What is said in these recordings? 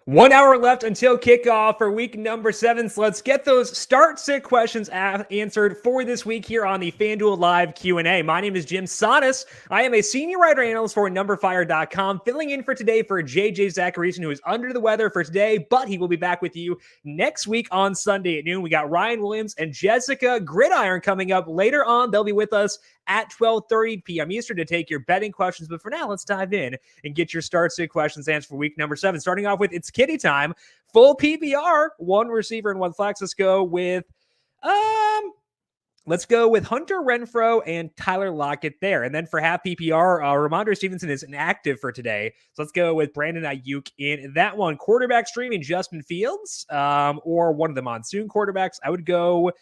1 hour left until kickoff for week number 7. So let's get those start-sit questions answered for this week here on the Fanduel Live Q&A. My name is Jim Sonis. I am a senior writer analyst for NumberFire.com, filling in for today for JJ Zacharyson, who is under the weather for today, but he will be back with you next week on Sunday at noon. We got Ryan Williams and Jessica Gridiron coming up later on. They'll be with us at 12:30 p.m. Eastern to take your betting questions. But for now, let's dive in and get your start-sit questions answered for week number 7. Starting off with It's Kitty Time. Full PPR, one receiver and one flex. Let's go with Hunter Renfrow and Tyler Lockett there. And then for half PPR, Ramondre Stevenson is inactive for today. So let's go with Brandon Ayuk in that one. Quarterback streaming Justin Fields or one of the monsoon quarterbacks. I would go...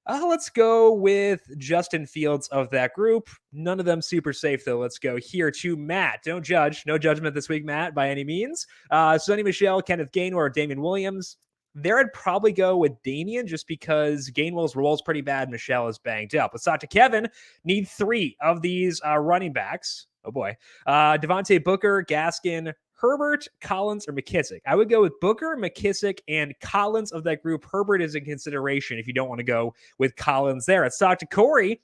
let's go with Justin Fields of that group. None of them super safe, though. Let's go here to Matt. Don't judge. No judgment this week, Matt, by any means. Sonny Michel, Kenneth Gainwell, or Damien Williams. There I'd probably go with Damian just because Gainwell's role is pretty bad. Michel is banged up. Let's talk to Kevin. Need 3 of these running backs. Oh, boy. Devonte, Booker, Gaskin, Herbert, Collins, or McKissick. I would go with Booker, McKissick, and Collins of that group. Herbert is in consideration if you don't want to go with Collins there. Let's talk to Corey.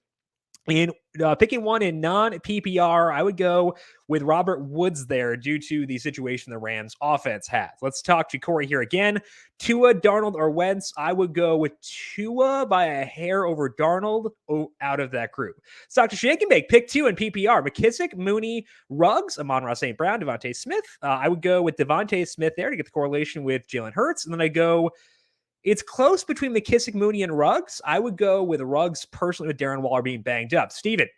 In picking one in non-PPR, I would go with Robert Woods there due to the situation the Rams offense has. Let's talk to Corey here again. Tua, Darnold, or Wentz. I would go with Tua by a hair over Darnold out of that group. Let's talk to Shake and Bake. Pick 2 in PPR. McKissick, Mooney, Ruggs, Amon-Ra St. Brown, Devonte Smith. I would go with Devonte Smith there to get the correlation with Jalen Hurts. And then I go... It's close between McKissick, Mooney, and Ruggs. I would go with Ruggs personally with Darren Waller being banged up. Steven,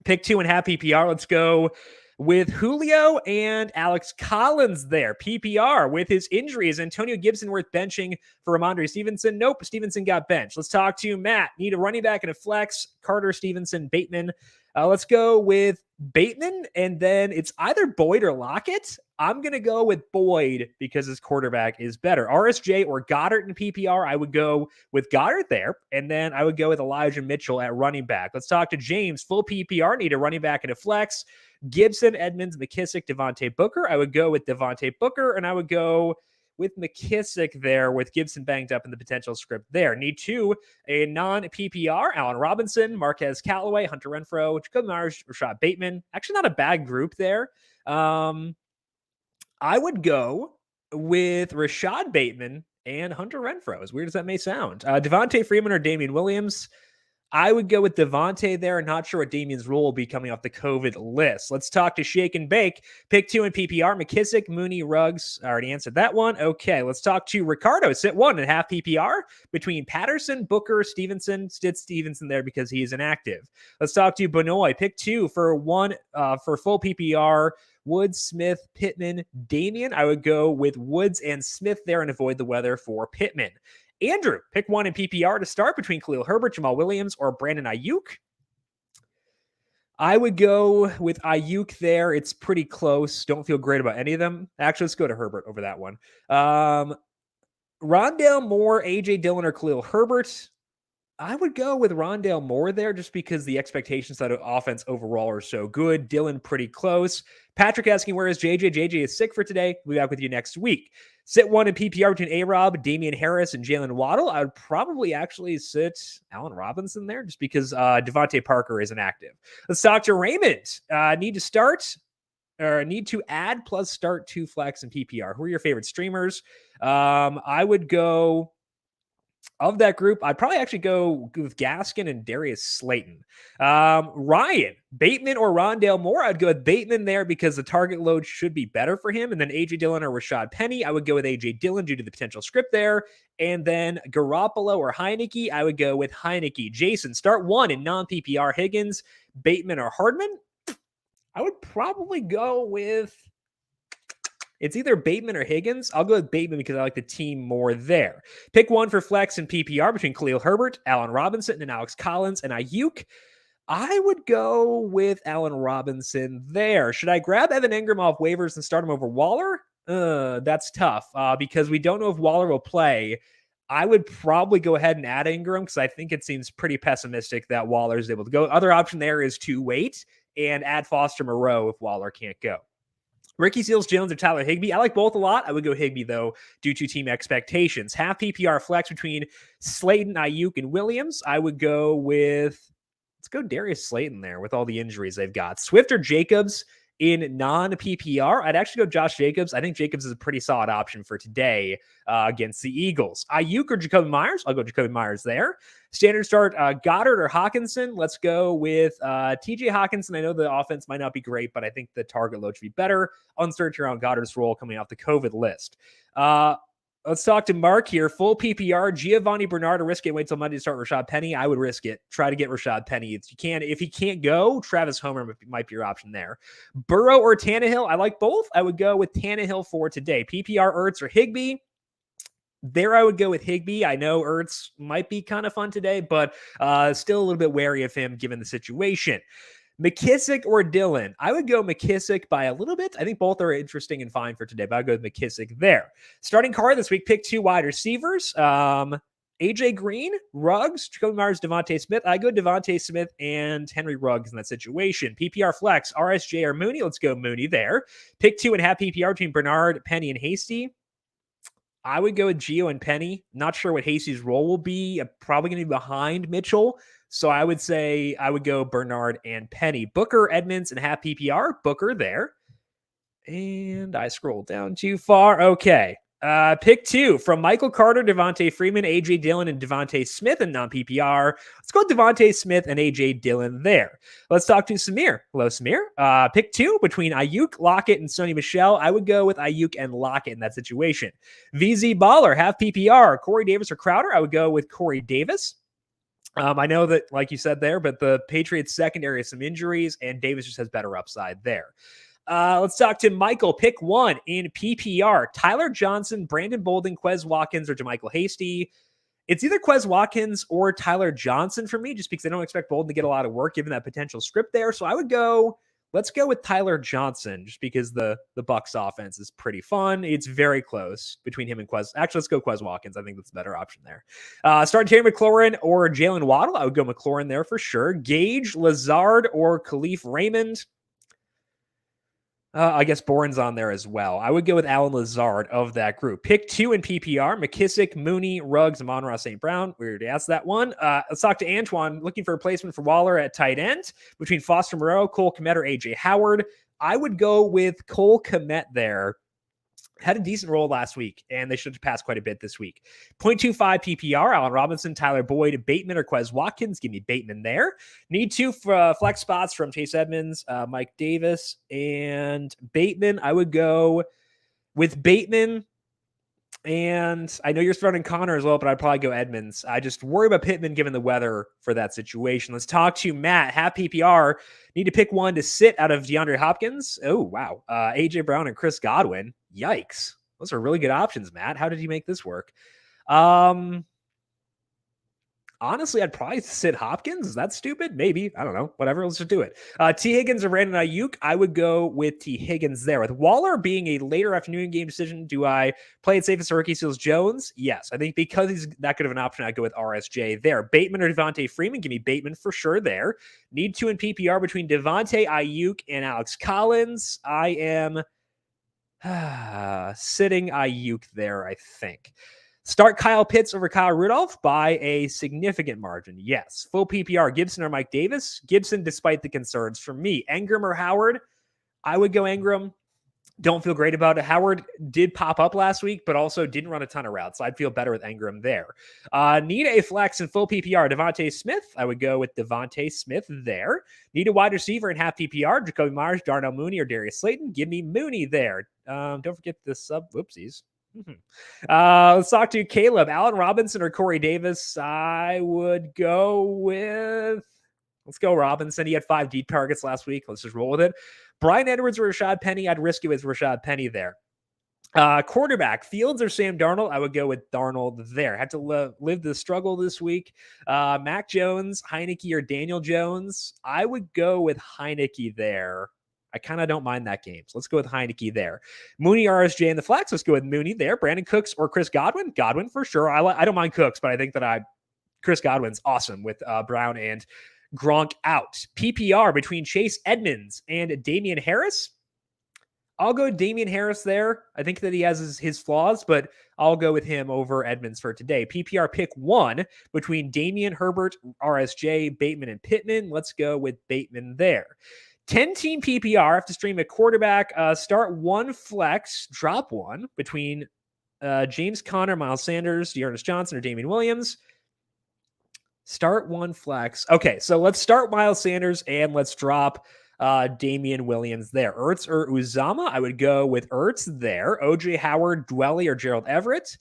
pick 2 and half PPR. Let's go with Julio and Alex Collins there. PPR with his injuries. Antonio Gibson worth benching for Ramondre Stevenson. Nope, Stevenson got benched. Let's talk to Matt. Need a running back and a flex. Carter, Stevenson, Bateman. Let's go with Bateman, and then it's either Boyd or Lockett. I'm going to go with Boyd because his quarterback is better. RSJ or Goddard in PPR, I would go with Goddard there, and then I would go with Elijah Mitchell at running back. Let's talk to James. Full PPR, need a running back and a flex. Gibson, Edmonds, McKissick, Devonte Booker. I would go with Devonte Booker, and I would go with McKissick there with Gibson banged up in the potential script there. Need 2, a non-PPR, Allen Robinson, Marquez Callaway, Hunter Renfrow, Jacoby Myers, Rashad Bateman. Actually not a bad group there. I would go with Rashad Bateman and Hunter Renfrow, as weird as that may sound. Devonte Freeman or Damien Williams. I would go with Devonte there. Not sure what Damian's role will be coming off the COVID list. Let's talk to Shake and Bake. Pick 2 in PPR. McKissick, Mooney, Ruggs. I already answered that one. Okay, let's talk to Ricardo. Sit 1 and half PPR between Patterson, Booker, Stevenson. Stitz Stevenson there because he is inactive. Let's talk to Benoit. Pick 2 for full PPR. Woods, Smith, Pittman, Damian. I would go with Woods and Smith there and avoid the weather for Pittman. Andrew, pick 1 in PPR to start between Khalil Herbert, Jamal Williams, or Brandon Ayuk. I would go with Ayuk there. It's pretty close. Don't feel great about any of them. Actually, let's go to Herbert over that one. Rondell Moore, A.J. Dillon, or Khalil Herbert. I would go with Rondell Moore there just because the expectations that offense overall are so good. Dillon pretty close. Patrick asking, where is JJ? JJ is sick for today. We'll be back with you next week. Sit 1 in PPR between A-Rob, Damien Harris, and Jalen Waddle. I would probably actually sit Allen Robinson there just because Devontae Parker is inactive. Let's talk to Raymond. Need to add plus start 2 flex and PPR. Who are your favorite streamers? I would go... Of that group, I'd probably actually go with Gaskin and Darius Slayton. Ryan, Bateman or Rondell Moore? I'd go with Bateman there because the target load should be better for him. And then A.J. Dillon or Rashad Penny, I would go with A.J. Dillon due to the potential script there. And then Garoppolo or Heineke, I would go with Heineke. Jason, start 1 in non-PPR. Higgins, Bateman, or Hardman? I would probably go with... It's either Bateman or Higgins. I'll go with Bateman because I like the team more there. Pick 1 for flex and PPR between Khalil Herbert, Allen Robinson, and Alex Collins and Ayuk. I would go with Allen Robinson there. Should I grab Evan Ingram off waivers and start him over Waller? That's tough because we don't know if Waller will play. I would probably go ahead and add Ingram because I think it seems pretty pessimistic that Waller is able to go. Other option there is to wait and add Foster Moreau if Waller can't go. Ricky Seals-Jones or Tyler Higbee. I like both a lot. I would go Higbee, though, due to team expectations. Half PPR flex between Slayton, Ayuk, and Williams. I would go with, let's go Darius Slayton there with all the injuries they've got. Swift or Jacobs in non-PPR. I'd actually go Josh Jacobs. I think Jacobs is a pretty solid option for today against the Eagles. Ayuk or Jacoby Myers. I'll go Jacoby Myers there. Standard start, Goddard or Hawkinson. Let's go with TJ Hawkinson. I know the offense might not be great, but I think the target load should be better. Uncertainty around Goddard's role coming off the COVID list. Let's talk to Mark here. Full PPR, Giovanni Bernard, or risk it. Wait till Monday to start Rashad Penny. I would risk it. Try to get Rashad Penny. If he can't go, Travis Homer might be your option there. Burrow or Tannehill. I like both. I would go with Tannehill for today. PPR, Ertz or Higbee. There, I would go with Higbee. I know Ertz might be kind of fun today, but still a little bit wary of him given the situation. McKissick or Dillon? I would go McKissick by a little bit. I think both are interesting and fine for today, but I'd go with McKissick there. Starting card this week, pick 2 wide receivers. AJ Green, Ruggs, Jacoby Myers, Devonte Smith. I go Devonte Smith and Henry Ruggs in that situation. PPR flex, RSJ or Mooney. Let's go Mooney there. Pick 2.5 PPR between Bernard, Penny, and Hasty. I would go with Gio and Penny. Not sure what Hasty's role will be. I'm probably going to be behind Mitchell. So I would say I would go Bernard and Penny. Booker, Edmonds, and half PPR. Booker there. And I scrolled down too far. Okay. Pick 2 from Michael Carter, Devonte Freeman, AJ Dillon, and Devonte Smith in non-PPR. Let's go Devonte Smith and AJ Dillon there. Let's talk to Samir. Hello, Samir. Pick 2 between Ayuk, Lockett, and Sony Michel. I would go with Ayuk and Lockett in that situation. VZ Baller, half PPR. Corey Davis or Crowder. I would go with Corey Davis. I know that, like you said there, but the Patriots secondary has some injuries, and Davis just has better upside there. Let's talk to Michael. Pick 1 in PPR. Tyler Johnson, Brandon Bolden, Quez Watkins, or JaMychal Hasty. It's either Quez Watkins or Tyler Johnson for me, just because I don't expect Bolden to get a lot of work given that potential script there. So I would go, let's go with Tyler Johnson, just because the Bucs offense is pretty fun. It's very close between him and Quez. Actually, let's go Quez Watkins. I think that's a better option there. Starting Terry McLaurin or Jalen Waddle. I would go McLaurin there for sure. Gage, Lazard, or Khalif Raymond. I guess Bourne's on there as well. I would go with Alan Lazard of that group. Pick 2 in PPR. McKissick, Mooney, Ruggs, Amon-Ra St. Brown. We already asked that one. Let's talk to Antoine. Looking for a replacement for Waller at tight end between Foster Moreau, Cole Kmet, or A.J. Howard. I would go with Cole Kmet there. Had a decent role last week, and they should have passed quite a bit this week. 0.25 PPR, Allen Robinson, Tyler Boyd, Bateman, or Quez Watkins. Give me Bateman there. Need 2 flex spots from Chase Edmonds, Mike Davis, and Bateman. I would go with Bateman, and I know you're starting Connor as well, but I'd probably go Edmonds. I just worry about Pittman given the weather for that situation. Let's talk to Matt. Half PPR. Need to pick one to sit out of DeAndre Hopkins. Oh, wow. A.J. Brown and Chris Godwin. Yikes. Those are really good options, Matt. How did you make this work? Honestly, I'd probably sit Hopkins. Is that stupid? Maybe. I don't know. Whatever. Let's just do it. T. Higgins or Brandon Ayuk. I would go with T. Higgins there. With Waller being a later afternoon game decision, do I play it safest for Ricky Seals-Jones? Yes. I think because he's that good of an option, I'd go with RSJ there. Bateman or Devonte Freeman. Give me Bateman for sure there. Need 2 in PPR between Devonte, Ayuk, and Alex Collins. I am sitting Ayuk there, I think. Start Kyle Pitts over Kyle Rudolph by a significant margin. Yes. Full PPR, Gibson or Mike Davis. Gibson, despite the concerns. For me, Ingram or Howard. I would go Ingram. Don't feel great about it. Howard did pop up last week, but also didn't run a ton of routes. So I'd feel better with Ingram there. Need a flex in full PPR. Devonte Smith. I would go with Devonte Smith there. Need a wide receiver in half PPR. Jacoby Myers, Darnell Mooney, or Darius Slayton. Give me Mooney there. Don't forget the sub. Whoopsies. Let's talk to Caleb. Allen Robinson or Corey Davis. I would go with, let's go Robinson. He had 5 deep targets last week. Let's just roll with it. Brian Edwards or Rashad Penny. I'd risk it with Rashad Penny there. Quarterback, Fields or Sam Darnold. I would go with Darnold there. Had to live the struggle this week. Mac Jones, Heineke, or Daniel Jones. I would go with Heineke there. I kind of don't mind that game. So let's go with Heineke there. Mooney, RSJ in the flex. Let's go with Mooney there. Brandon Cooks or Chris Godwin. Godwin for sure. I don't mind Cooks, but I think that Chris Godwin's awesome with Brown and Gronk out. PPR between Chase Edmonds and Damien Harris. I'll go Damien Harris there. I think that he has his flaws, but I'll go with him over Edmonds for today. PPR pick 1 between Damien, Herbert, RSJ, Bateman, and Pittman. Let's go with Bateman there. 10-team PPR. Have to stream a quarterback. Start 1 flex, drop 1 between James Conner, Miles Sanders, Dearness Johnson, or Daryl Williams. Start 1 flex. Okay, so let's start Miles Sanders and let's drop Daryl Williams there. Ertz or Uzama? I would go with Ertz there. OJ Howard, Dwelly, or Gerald Everett.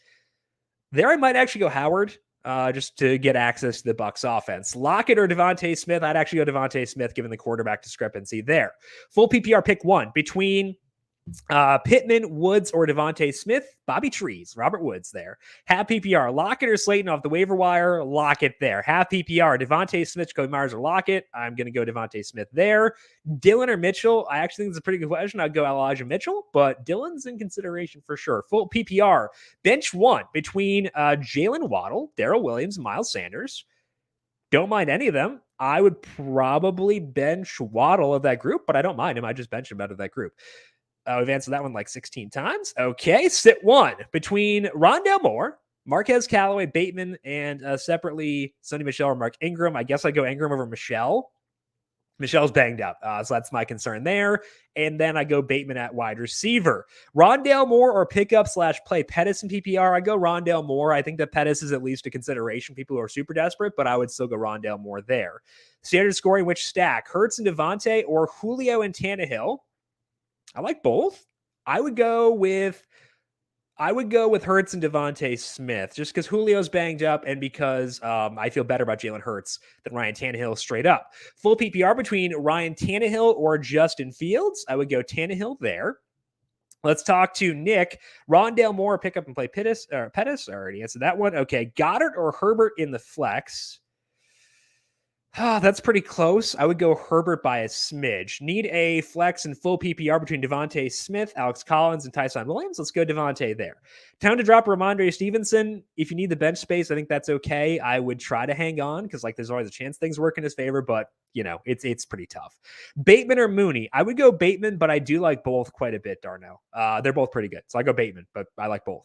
There I might actually go Howard just to get access to the Bucs offense. Lockett or Devonte Smith? I'd actually go Devonte Smith given the quarterback discrepancy there. Full PPR pick 1 between Pittman, Woods, or Devonte Smith. Bobby Trees, Robert Woods there. Half PPR, Lockett or Slayton off the waiver wire. Lockett there. Half PPR, Devonte Smith, Jacoby Myers, or Lockett. I'm going to go Devonte Smith there. Dylan or Mitchell? I actually think it's a pretty good question. I'd go Elijah Mitchell, but Dylan's in consideration for sure. Full PPR, bench 1 between Jalen Waddle, Daryl Williams, Miles Sanders. Don't mind any of them. I would probably bench Waddle of that group, but I don't mind him. I just bench him out of that group. We've answered that one like 16 times. Okay, sit 1 between Rondell Moore, Marquez Callaway, Bateman, and separately Sonny Michel or Mark Ingram. I guess I go Ingram over Michel. Michel's banged up, so that's my concern there. And then I go Bateman at wide receiver. Rondell Moore or pickup/play Pettis in PPR. I go Rondell Moore. I think that Pettis is at least a consideration. People who are super desperate, but I would still go Rondell Moore there. Standard scoring, which stack? Hurts and Devonte or Julio and Tannehill? I like both. I would go with Hurts and Devonte Smith just because Julio's banged up and because I feel better about Jalen Hurts than Ryan Tannehill straight up. Full PPR between Ryan Tannehill or Justin Fields. I would go Tannehill there. Let's talk to Nick. Rondell Moore, pick up and play Pettis. I already answered that one. Okay, Goddard or Herbert in the flex. That's pretty close. I would go Herbert by a smidge. Need a flex and full PPR between Devonte Smith, Alex Collins, and Tyson Williams. Let's go Devonte there. Time to drop Ramondre Stevenson. If you need the bench space, I think that's okay. I would try to hang on because there's always a chance things work in his favor, but it's pretty tough. Bateman or Mooney? I would go Bateman, but I do like both quite a bit, Darnell. They're both pretty good. So I go Bateman, but I like both.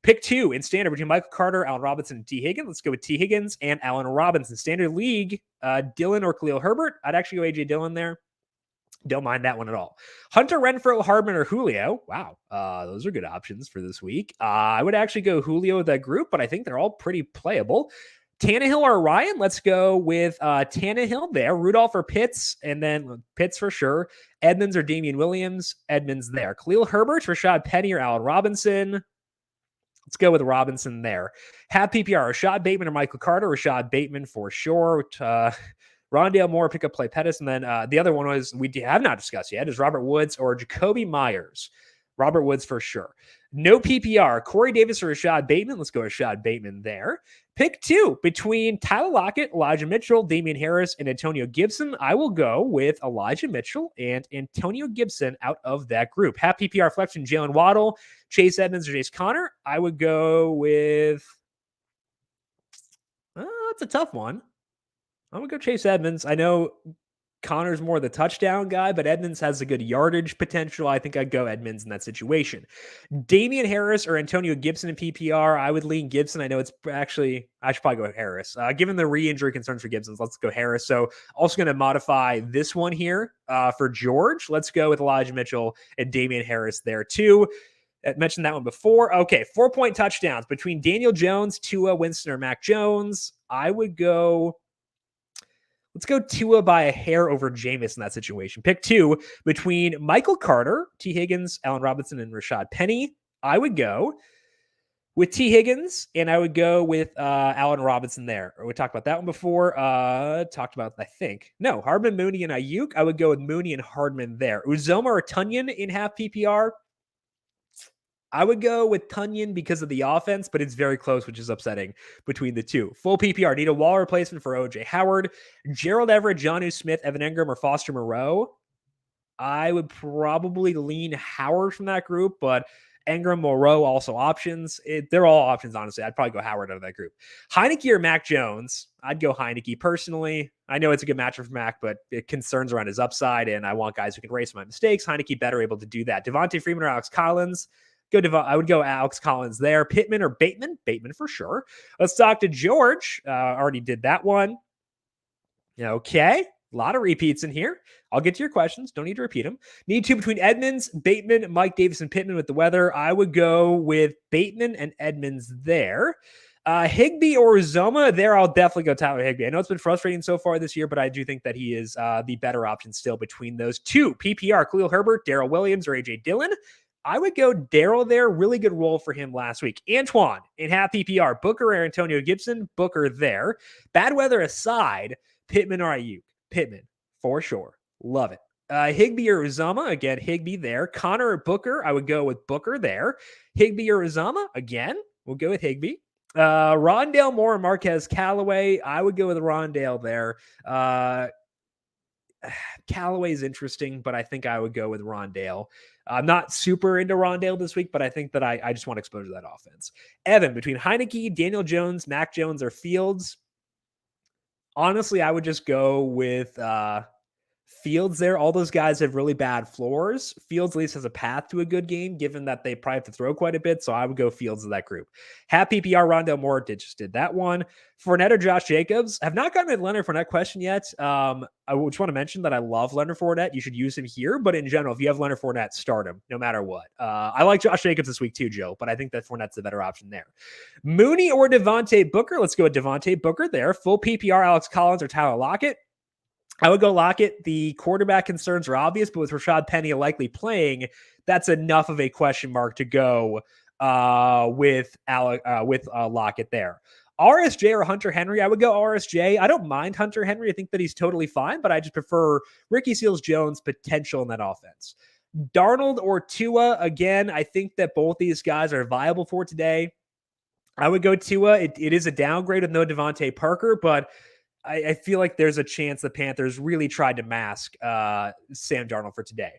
Pick 2 in standard between Michael Carter, Allen Robinson, and T. Higgins. Let's go with T. Higgins and Allen Robinson. Standard league, Dylan or Khalil Herbert. I'd actually go A.J. Dillon there. Don't mind that one at all. Hunter Renfrow, Hardman, or Julio. Wow. Those are good options for this week. I would actually go Julio with that group, but I think they're all pretty playable. Tannehill or Ryan? Let's go with Tannehill there. Rudolph or Pitts, and then Pitts for sure. Edmonds or Daryl Williams? Edmonds there. Khalil Herbert, Rashad Penny, or Allen Robinson? Let's go with Robinson there. Half PPR, Rashad Bateman or Michael Carter? Rashad Bateman for sure. Rondell Moore, pick up play Pettis. And then the other one was we have not discussed yet is Robert Woods or Jacoby Myers. Robert Woods for sure. No PPR. Corey Davis or Rashad Bateman. Let's go Rashad Bateman there. Pick 2 between Tyler Lockett, Elijah Mitchell, Damien Harris, and Antonio Gibson. I will go with Elijah Mitchell and Antonio Gibson out of that group. Half PPR flex from Jalen Waddle, Chase Edmonds, or Jace Conner. I would go with that's a tough one. I would go Chase Edmonds. I know Connor's more the touchdown guy, but Edmonds has a good yardage potential. I think I'd go Edmonds in that situation. Damien Harris or Antonio Gibson in PPR. I would lean Gibson. I know it's actually, I should probably go with Harris. Given the re-injury concerns for Gibson, let's go Harris. So also going to modify this one here for George. Let's go with Elijah Mitchell and Damien Harris there too. I mentioned that one before. Okay, 4-point touchdowns between Daniel Jones, Tua, Winston, or Mac Jones. Let's go Tua by a hair over Jameis in that situation. Pick 2 between Michael Carter, T. Higgins, Allen Robinson, and Rashad Penny. I would go with T. Higgins, and I would go with Allen Robinson there. We talked about that one before. Hardman, Mooney, and Ayuk. I would go with Mooney and Hardman there. Uzoma or Tunyon in half PPR. I would go with Tunyon because of the offense, but it's very close, which is upsetting between the two. Full PPR. Need a wall replacement for OJ Howard, Gerald Everett, Jonnu Smith, Evan Ingram, or Foster Moreau. I would probably lean Howard from that group, but Ingram, Moreau, also options. They're all options, honestly. I'd probably go Howard out of that group. Heineke or Mac Jones? I'd go Heineke personally. I know it's a good matchup for Mac, but it concerns around his upside, and I want guys who can erase my mistakes. Heineke better able to do that. Devonte Freeman or Alex Collins? I would go Alex Collins there. Pittman or Bateman? Bateman for sure. Let's talk to George. Already did that one. Okay. A lot of repeats in here. I'll get to your questions. Don't need to repeat them. Need two between Edmonds, Bateman, Mike Davis, and Pittman with the weather. I would go with Bateman and Edmonds there. Higbee or Uzoma, there I'll definitely go Tyler Higbee. I know it's been frustrating so far this year, but I do think that he is the better option still between those two. PPR, Khalil Herbert, Daryl Williams, or AJ Dillon. I would go Daryl there. Really good role for him last week. Antoine in half PPR. Booker or Antonio Gibson. Booker there. Bad weather aside, Pittman or Ayuk. Pittman for sure. Love it. Higbee or Uzama. Again, Higbee there. Connor or Booker. I would go with Booker there. Higbee or Uzama. Again, we'll go with Higbee. Rondell Moore and Marquez Callaway. I would go with Rondell there. Callaway is interesting, but I think I would go with Rondell. I'm not super into Rondell this week, but I think that I just want exposure to that offense. Evan, between Heineke, Daniel Jones, Mac Jones, or Fields, honestly, I would just go with Fields there. All those guys have really bad floors. Fields at least has a path to a good game, given that they probably have to throw quite a bit. So I would go Fields in that group. Have PPR, Rondell Moore just did that one. Fournette or Josh Jacobs. Have not gotten a Leonard Fournette question yet. I just want to mention that I love Leonard Fournette. You should use him here. But in general, if you have Leonard Fournette, start him no matter what. I like Josh Jacobs this week too, Joe, but I think that Fournette's a better option there. Mooney or Devonte Booker. Let's go with Devonte Booker there. Full PPR, Alex Collins or Tyler Lockett. I would go Lockett. The quarterback concerns are obvious, but with Rashad Penny likely playing, that's enough of a question mark to go with Lockett there. RSJ or Hunter Henry? I would go RSJ. I don't mind Hunter Henry. I think that he's totally fine, but I just prefer Ricky Seals-Jones' potential in that offense. Darnold or Tua? Again, I think that both these guys are viable for today. I would go Tua. It is a downgrade with no Devontae Parker, but I feel like there's a chance the Panthers really tried to mask Sam Darnold for today.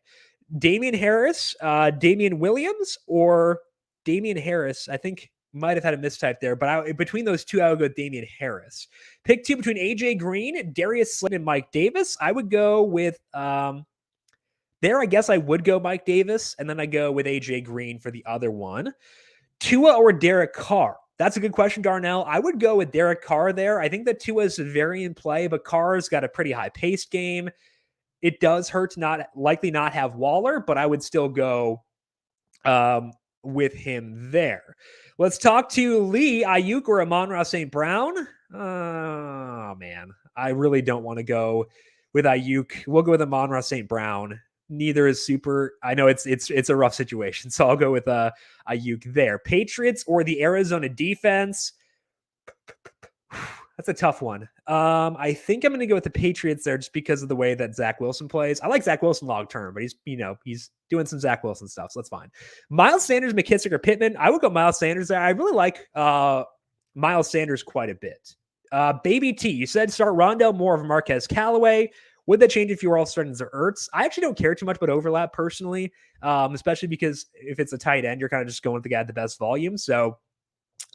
Damien Harris, Damien Williams, or Damien Harris, I think might have had a mistype there, but between those two, I would go Damien Harris. Pick two between AJ Green, Darius Slayton, and Mike Davis. I would go with there. I guess I would go Mike Davis, and then I go with AJ Green for the other one. Tua or Derek Carr? That's a good question, Darnell. I would go with Derek Carr there. I think that Tua is very in play, but Carr's got a pretty high-paced game. It does hurt to likely not have Waller, but I would still go with him there. Let's talk to Lee, Ayuk, or Amon-Ra St. Brown. Oh, man. I really don't want to go with Ayuk. We'll go with Amon-Ra St. Brown. Neither is super. I know it's a rough situation, so I'll go with Ayuk there. Patriots or the Arizona defense? That's a tough one. I think I'm going to go with the Patriots there just because of the way that Zach Wilson plays. I like Zach Wilson long term, but he's doing some Zach Wilson stuff, so that's fine. Miles Sanders, McKissick, or Pittman? I would go Miles Sanders there. I really like Miles Sanders quite a bit. Baby T, you said start Rondell Moore over Marquez Callaway. Would that change if you were all starting to Ertz? I actually don't care too much about overlap personally, especially because if it's a tight end, you're kind of just going with the guy at the best volume. So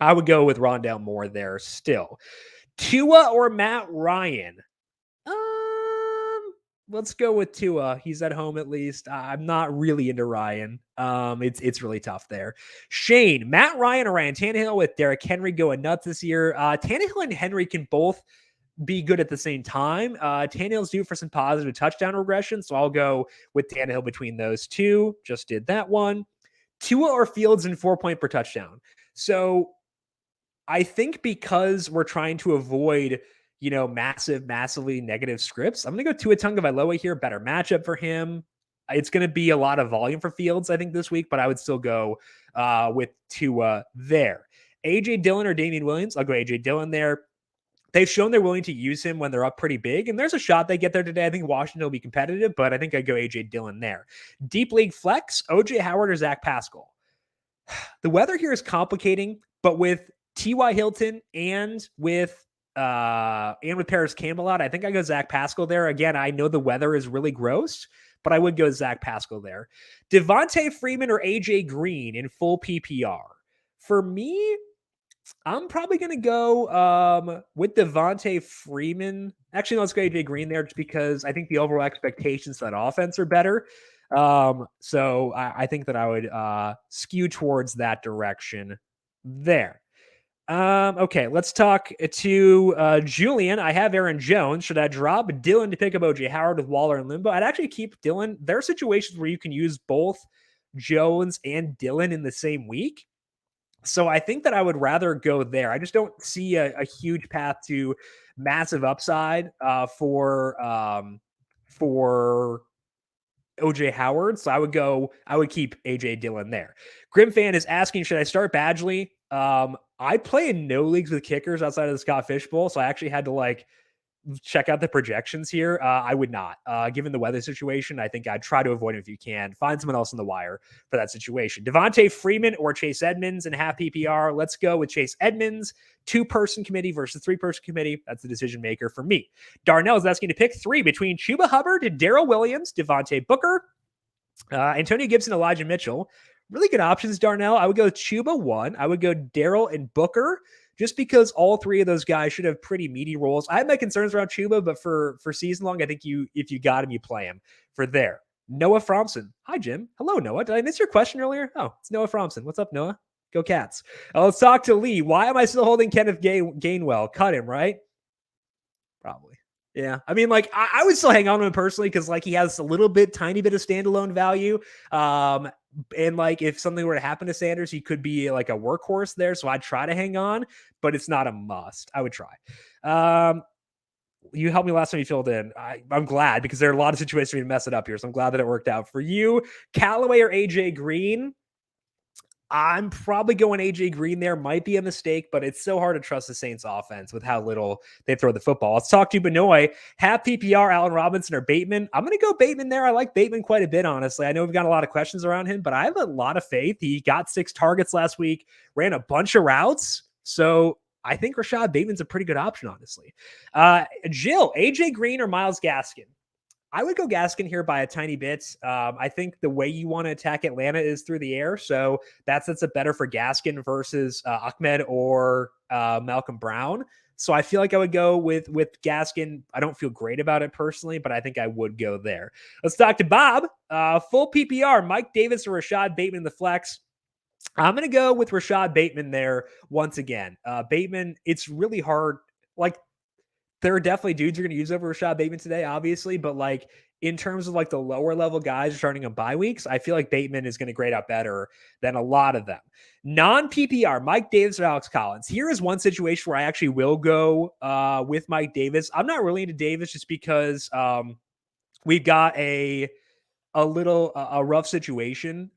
I would go with Rondell Moore there still. Tua or Matt Ryan? Let's go with Tua. He's at home at least. I'm not really into Ryan. It's really tough there. Shane, Matt Ryan or Ryan Tannehill with Derrick Henry going nuts this year. Tannehill and Henry can both be good at the same time. Tannehill's due for some positive touchdown regression, so I'll go with Tannehill between those two. Just did that one. Tua or Fields in 4-point per touchdown. So I think because we're trying to avoid, massively negative scripts, I'm going to go Tua Tagovailoa here. Better matchup for him. It's going to be a lot of volume for Fields, I think, this week, but I would still go with Tua there. AJ Dillon or Damien Williams? I'll go AJ Dillon there. They've shown they're willing to use him when they're up pretty big, and there's a shot they get there today. I think Washington will be competitive, but I think I'd go A.J. Dillon there. Deep league flex, O.J. Howard or Zach Pascal? The weather here is complicating, but with T.Y. Hilton and with Paris Campbell out, I think I go Zach Pascal there. Again, I know the weather is really gross, but I would go Zach Pascal there. Devonte Freeman or AJ Green in full PPR. For me, I'm probably going to go with Devonte Freeman. Actually, no, let's go AJ Green there just because I think the overall expectations for that offense are better. So I think that I would skew towards that direction there. Okay, let's talk to Julian. I have Aaron Jones. Should I drop Dylan to pick up OJ Howard with Waller and Limbo? I'd actually keep Dylan. There are situations where you can use both Jones and Dylan in the same week. So I think that I would rather go there. I just don't see a huge path to massive upside for OJ Howard. So I would keep AJ Dillon there. Grimfan is asking, should I start Badgley? I play in no leagues with kickers outside of the Scott Fish Bowl. So I actually had to check out the projections here. I would not. Given the weather situation, I think I'd try to avoid him if you can. Find someone else on the wire for that situation. Devonte Freeman or Chase Edmonds in half PPR. Let's go with Chase Edmonds. 2-person committee versus 3-person committee. That's the decision maker for me. Darnell is asking to pick 3 between Chuba Hubbard and Daryl Williams, Devontae Booker, Antonio Gibson, Elijah Mitchell. Really good options, Darnell. I would go Chuba 1. I would go Daryl and Booker, just because all 3 of those guys should have pretty meaty roles. I have my concerns around Chuba, but for season long, I think if you got him, you play him for there. Noah Fromson. Hi, Jim. Hello, Noah. Did I miss your question earlier? Oh, it's Noah Fromson. What's up, Noah? Go Cats. Let's talk to Lee. Why am I still holding Kenneth Gainwell? Cut him, right? Probably. Yeah. I mean, I would still hang on to him personally because he has a tiny bit of standalone value. And if something were to happen to Sanders, he could be a workhorse there. So I'd try to hang on, but it's not a must. I would try. You helped me last time you filled in. I'm glad because there are a lot of situations where you mess it up here. So I'm glad that it worked out for you. Callaway or AJ Green? I'm probably going AJ Green there. Might be a mistake, but it's so hard to trust the Saints offense with how little they throw the football. Let's talk to Benoit. Half PPR, Allen Robinson or Bateman. I'm going to go Bateman there. I like Bateman quite a bit, honestly. I know we've got a lot of questions around him, but I have a lot of faith. He got 6 targets last week, ran a bunch of routes. So I think Rashad Bateman's a pretty good option, honestly. Jill, AJ Green or Myles Gaskin? I would go Gaskin here by a tiny bit. I think the way you want to attack Atlanta is through the air. So that sets it better for Gaskin versus Ahmed or Malcolm Brown. So I feel like I would go with Gaskin. I don't feel great about it personally, but I think I would go there. Let's talk to Bob. Full PPR, Mike Davis or Rashad Bateman in the flex. I'm going to go with Rashad Bateman there once again. Bateman, it's really hard. There are definitely dudes you're going to use over Rashad Bateman today, obviously, but in terms of the lower level guys starting on bye weeks, I feel like Bateman is going to grade out better than a lot of them. Non-PPR, Mike Davis or Alex Collins. Here is one situation where I actually will go with Mike Davis. I'm not really into Davis just because we've got a rough situation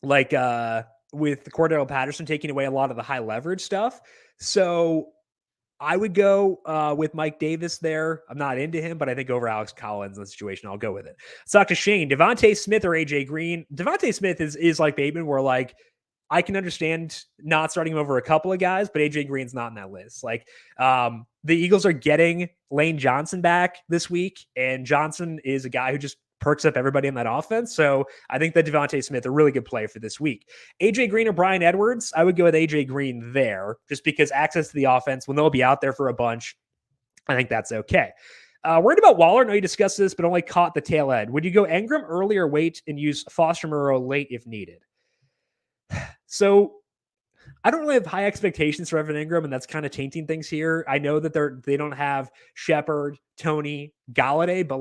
with Cordell Patterson taking away a lot of the high leverage stuff. So I would go with Mike Davis there. I'm not into him, but I think over Alex Collins in the situation, I'll go with it. Let's talk to Shane. Devonte Smith or AJ Green? Devonte Smith is like Bateman, where I can understand not starting him over a couple of guys, but AJ Green's not in that list. The Eagles are getting Lane Johnson back this week, and Johnson is a guy who just perks up everybody in that offense. So I think that Devonte Smith, a really good play for this week. AJ Green or Bryan Edwards? I would go with AJ Green there just because access to the offense, when they'll be out there for a bunch, I think that's okay. Worried about Waller? I know you discussed this, but only caught the tail end. Would you go Ingram early or wait and use Foster Moreau late if needed? So I don't really have high expectations for Evan Ingram, and that's kind of tainting things here. I know that they don't have Shepard, Tony, Galladay, but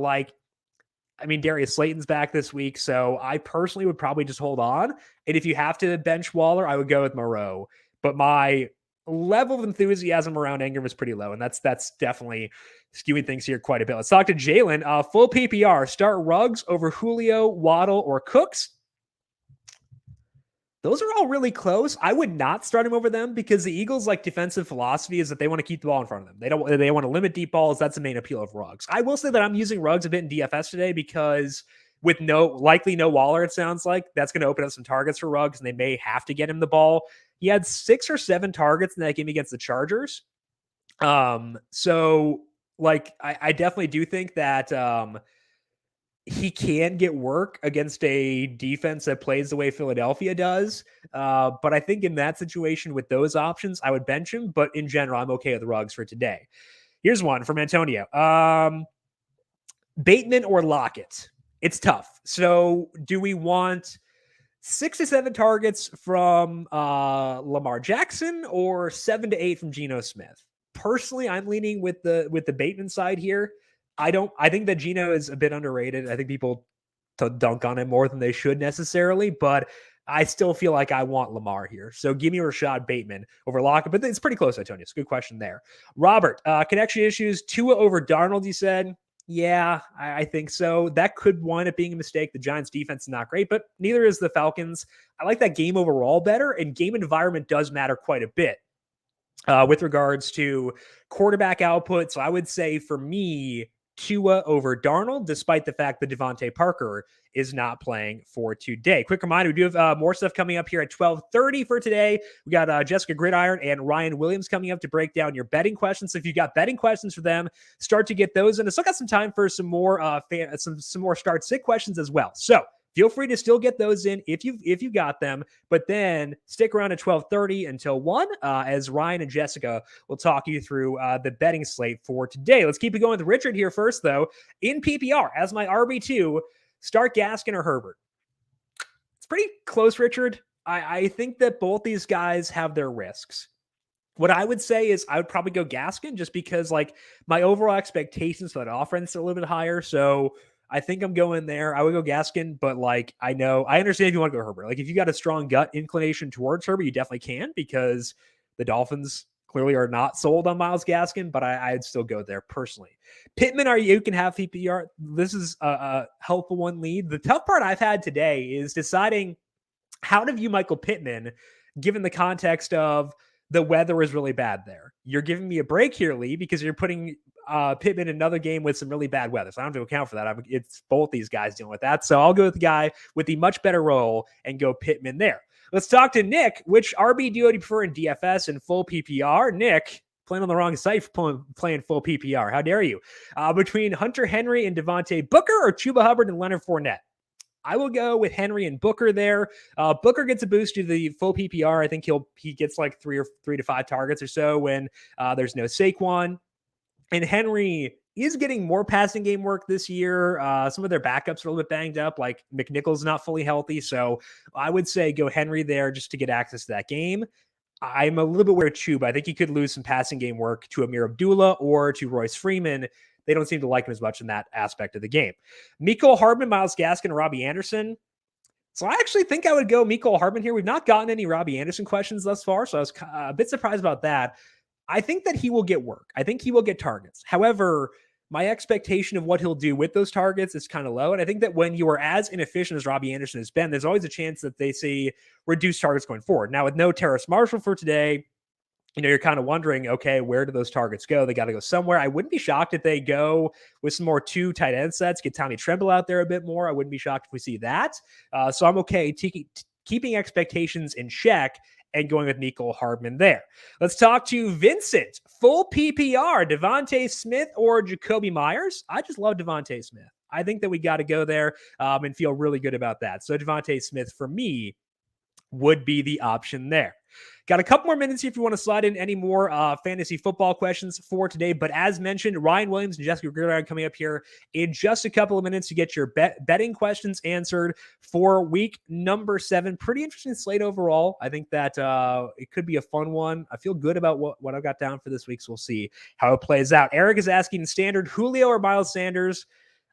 Darius Slayton's back this week, so I personally would probably just hold on. And if you have to bench Waller, I would go with Moreau. But my level of enthusiasm around Ingram is pretty low, and that's definitely skewing things here quite a bit. Let's talk to Jalen. Full PPR, start Ruggs over Julio, Waddle, or Cooks. Those are all really close. I would not start him over them because the Eagles' defensive philosophy is that they want to keep the ball in front of them. They want to limit deep balls. That's the main appeal of Ruggs. I will say that I'm using Ruggs a bit in DFS today because with likely no Waller, it sounds like that's going to open up some targets for Ruggs, and they may have to get him the ball. He had 6 or 7 targets in that game against the Chargers. I definitely do think that he can get work against a defense that plays the way Philadelphia does. But I think in that situation with those options, I would bench him. But in general, I'm okay with the Ruggs for today. Here's one from Antonio. Bateman or Lockett? It's tough. So do we want 6 to 7 targets from Lamar Jackson or 7 to 8 from Geno Smith? Personally, I'm leaning with the Bateman side here. I think that Geno is a bit underrated. I think people dunk on him more than they should necessarily, but I still feel like I want Lamar here. So give me Rashad Bateman over Lockett, but it's pretty close, Antonio. It's a good question there. Robert, connection issues, Tua over Darnold, you said. Yeah, I think so. That could wind up being a mistake. The Giants defense is not great, but neither is the Falcons. I like that game overall better, and game environment does matter quite a bit with regards to quarterback output. So I would say for me, Tua over Darnold, despite the fact that Devonte Parker is not playing for today. Quick reminder, we do have more stuff coming up here at 12:30 for today. We got Jessica Gridiron and Ryan Williams coming up to break down your betting questions. So if you've got betting questions for them, start to get those in. I still got some time for some more some more start-sit questions as well. So feel free to still get those in if you got them, but then stick around at 12:30 until 1 as Ryan and Jessica will talk you through the betting slate for today. Let's keep it going with Richard here first, though. In PPR, as my RB2, start Gaskin or Herbert. It's pretty close, Richard. I think that both these guys have their risks. What I would say is I would probably go Gaskin just because like my overall expectations for that offense are a little bit higher. So I think I'm going there. I would go Gaskin, but like I understand if you want to go Herbert. Like if you got a strong gut inclination towards Herbert, you definitely can because the Dolphins clearly are not sold on Myles Gaskin, but I'd still go there personally. Pittman, you can have PPR. This is a helpful one lead. The tough part I've had today is deciding how to view Michael Pittman, given the context of the weather is really bad there. You're giving me a break here, Lee, because you're putting Pittman in another game with some really bad weather. So I don't have to account for that. It's both these guys dealing with that. So I'll go with the guy with the much better role and go Pittman there. Let's talk to Nick. Which RB do you prefer in DFS and full PPR? Nick, playing on the wrong site for playing full PPR. How dare you? Between Hunter Henry and Devontae Booker or Chuba Hubbard and Leonard Fournette? I will go with Henry and Booker there. Booker gets a boost to the full PPR. I think he gets like 3 to 5 targets or so when there's no Saquon. And Henry is getting more passing game work this year. Some of their backups are a little bit banged up, like McNichol's not fully healthy. So I would say go Henry there just to get access to that game. I'm a little bit wary of Chuba. I think he could lose some passing game work to Amir Abdullah or to Royce Freeman. They don't seem to like him as much in that aspect of the game. Mecole Hardman, Myles Gaskin, and Robbie Anderson. So I actually think I would go Mecole Hardman here. We've not gotten any Robbie Anderson questions thus far, so I was a bit surprised about that. I think that he will get work. I think he will get targets. However, my expectation of what he'll do with those targets is kind of low. And I think that when you are as inefficient as Robbie Anderson has been, there's always a chance that they see reduced targets going forward. Now, with no Terrace Marshall for today, you're kind of wondering, okay, where do those targets go? They got to go somewhere. I wouldn't be shocked if they go with some more 2 tight end sets, get Tommy Tremble out there a bit more. I wouldn't be shocked if we see that. So I'm okay keeping expectations in check and going with Mecole Hardman there. Let's talk to Vincent. Full PPR, Devonte Smith or Jacoby Myers? I just love Devonte Smith. I think that we got to go there and feel really good about that. So Devonte Smith, for me, would be the option there. Got a couple more minutes here if you want to slide in any more fantasy football questions for today. But as mentioned, Ryan Williams and Jessica Gridiron coming up here in just a couple of minutes to get your betting questions answered for week number 7. Pretty interesting slate overall. I think that it could be a fun one. I feel good about what I've got down for this week, so we'll see how it plays out. Eric is asking standard Julio or Miles Sanders.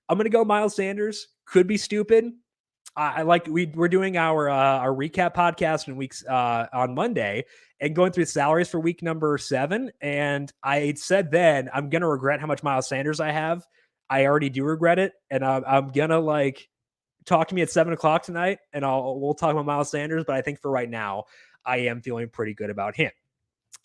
I'm going to go Miles Sanders. Could be stupid. We're doing our recap podcast in weeks on Monday and going through salaries for week number 7. And I said then I'm going to regret how much Miles Sanders I have. I already do regret it. And I'm going to talk to me at 7:00 tonight and we'll talk about Miles Sanders. But I think for right now, I am feeling pretty good about him.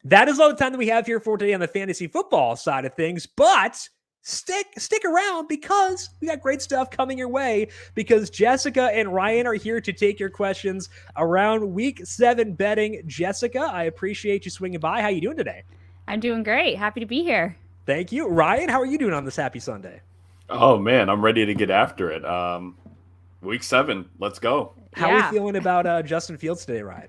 That is all the time that we have here for today on the fantasy football side of things. But stick around because we got great stuff coming your way because Jessica and Ryan are here to take your questions around week 7 betting. Jessica, I appreciate you swinging by. How you doing today? I'm doing great. Happy to be here. Thank you. Ryan, how are you doing on this happy Sunday? Oh man, I'm ready to get after it. Week 7, let's go. How are we Yeah. feeling about Justin Fields today, Ryan?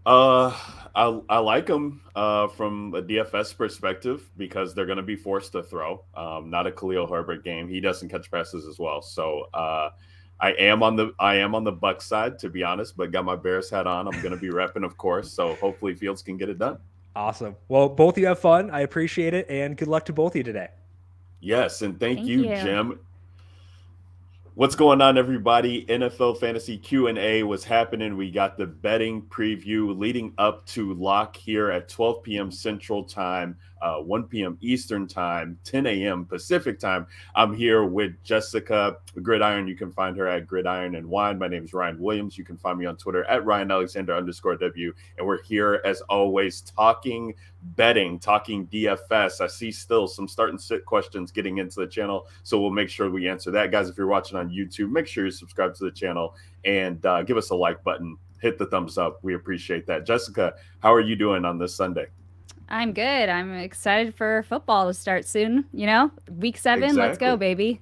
Uh, I like them from a DFS perspective because they're going to be forced to throw. Not a Khalil Herbert game. He doesn't catch passes as well. So I am on the Buck side, to be honest, but got my Bears hat on. I'm going to be repping, of course. So hopefully Fields can get it done. Awesome. Well, both of you have fun. I appreciate it, and good luck to both of you today. Yes, and thank Thank you, you. Jim. What's going on, everybody? NFL Fantasy Q&A was happening. We got the betting preview leading up to lock here at 12 p.m. Central Time, 1 p.m. Eastern Time, 10 a.m. Pacific Time. I'm here with Jessica Gridiron. You can find her at Gridiron and Wine. My name is Ryan Williams. You can find me on Twitter at RyanAlexander_W. And we're here, as always, talking betting, talking DFS. I see still some start and sit questions getting into the channel, so we'll make sure we answer that. Guys, if you're watching on YouTube, make sure you subscribe to the channel and give us a like button, hit the thumbs up. We appreciate that. Jessica, how are you doing on this Sunday? I'm good. I'm excited for football to start soon. Week 7, let's go, Exactly. baby.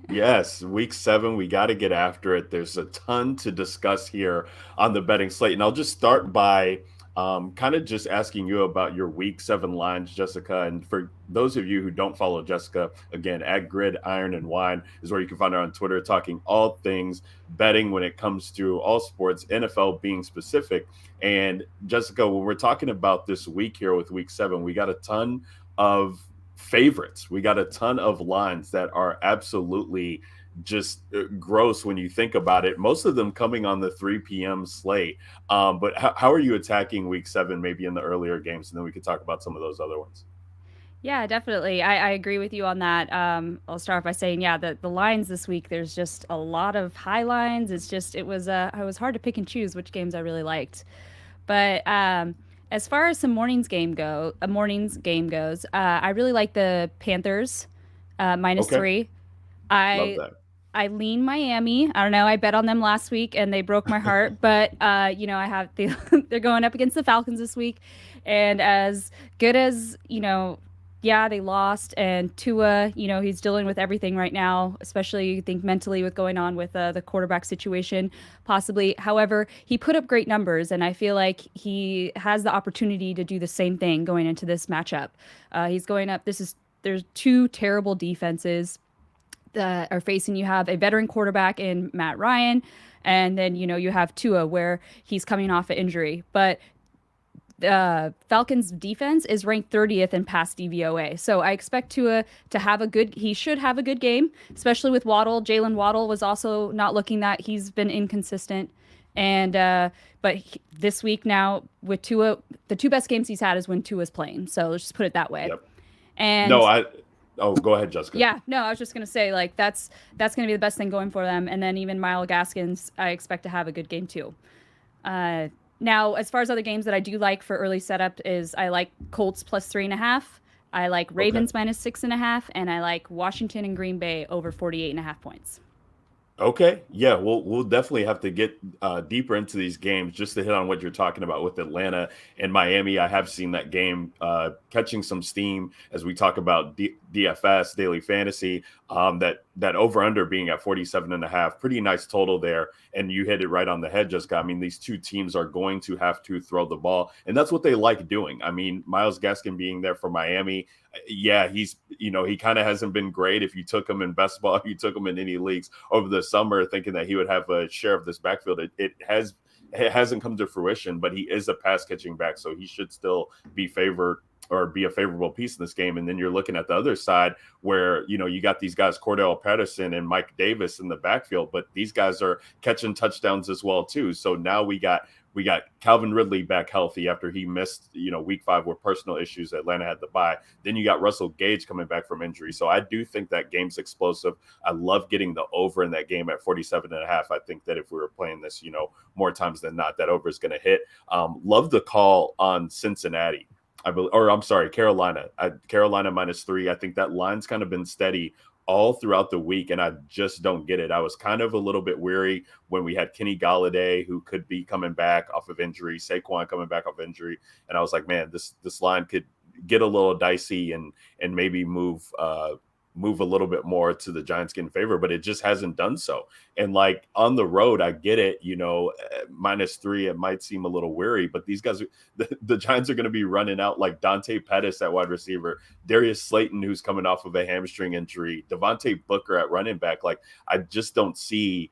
Yes, week 7, we got to get after it. There's a ton to discuss here on the betting slate. And I'll just start by kind of just asking you about your week 7 lines, Jessica. And for those of you who don't follow Jessica, again, at Grid Iron and Wine is where you can find her on Twitter, talking all things betting when it comes to all sports, NFL being specific. And Jessica, when we're talking about this week here with week 7, we got a ton of favorites. We got a ton of lines that are absolutely just gross when you think about it. Most of them coming on the 3 p.m. slate. But how are you attacking week 7, maybe in the earlier games? And then we could talk about some of those other ones. Yeah, definitely. I agree with you on that. I'll start off by saying, yeah, the lines this week, there's just a lot of high lines. It was hard to pick and choose which games I really liked. But as far as some morning's game goes, I really like the Panthers minus Okay. 3. Love I that. I lean Miami. I don't know. I bet on them last week and they broke my heart. But I have they're going up against the Falcons this week, and as good as yeah, they lost. And Tua, he's dealing with everything right now, especially you think mentally with going on with the quarterback situation, possibly. However, he put up great numbers, and I feel like he has the opportunity to do the same thing going into this matchup. He's going up. There's two terrible defenses that are facing. You have a veteran quarterback in Matt Ryan, and then you have Tua, where he's coming off an injury. But the Falcons defense is ranked 30th in pass DVOA. So I expect Tua to have he should have a good game, especially with Waddle. Jalen Waddle was also not looking that. He's been inconsistent. And, this week now with Tua, the two best games he's had is when Tua's playing. So let's just put it that way. Yep. No, And oh, go ahead, Jessica. yeah, no, I was just gonna say like that's gonna be the best thing going for them. And then even Miles Gaskins, I expect to have a good game too. Uh, Now, as far as other games that I do like for early setup is I like Colts plus 3.5. I like Okay. Ravens minus 6.5, and I like Washington and Green Bay over 48.5 points. Okay, yeah, we'll definitely have to get deeper into these games just to hit on what you're talking about with Atlanta and Miami. I have seen that game catching some steam as we talk about DFS daily fantasy. That over under being at 47.5, pretty nice total there. And you hit it right on the head, Jessica. I mean, these two teams are going to have to throw the ball, and that's what they like doing. I mean, Miles Gaskin being there for Miami, yeah, he kind of hasn't been great. If you took him in best ball, if you took him in any leagues over the summer, thinking that he would have a share of this backfield, it hasn't come to fruition. But he is a pass catching back, so he should still be favored or be a favorable piece in this game. And then you're looking at the other side where you got these guys Cordell Patterson and Mike Davis in the backfield, but these guys are catching touchdowns as well too. So now we got Calvin Ridley back healthy after he missed, week 5 with personal issues. Atlanta had to bye. Then you got Russell Gage coming back from injury. So I do think that game's explosive. I love getting the over in that game at 47.5. I think that if we were playing this, more times than not, that over is going to hit. Love the call on Cincinnati. I'm sorry, Carolina. Carolina minus 3. I think that line's kind of been steady all throughout the week, and I just don't get it. I was kind of a little bit weary when we had Kenny Galladay, who could be coming back off of injury, Saquon coming back off injury, and I was like, man, this line could get a little dicey and maybe move move a little bit more to the Giants getting favor, but it just hasn't done so. And like on the road, I get it, -3, it might seem a little weary, but these guys, the Giants are going to be running out like Dante Pettis at wide receiver, Darius Slayton, who's coming off of a hamstring injury, Devonte Booker at running back. Like, I just don't see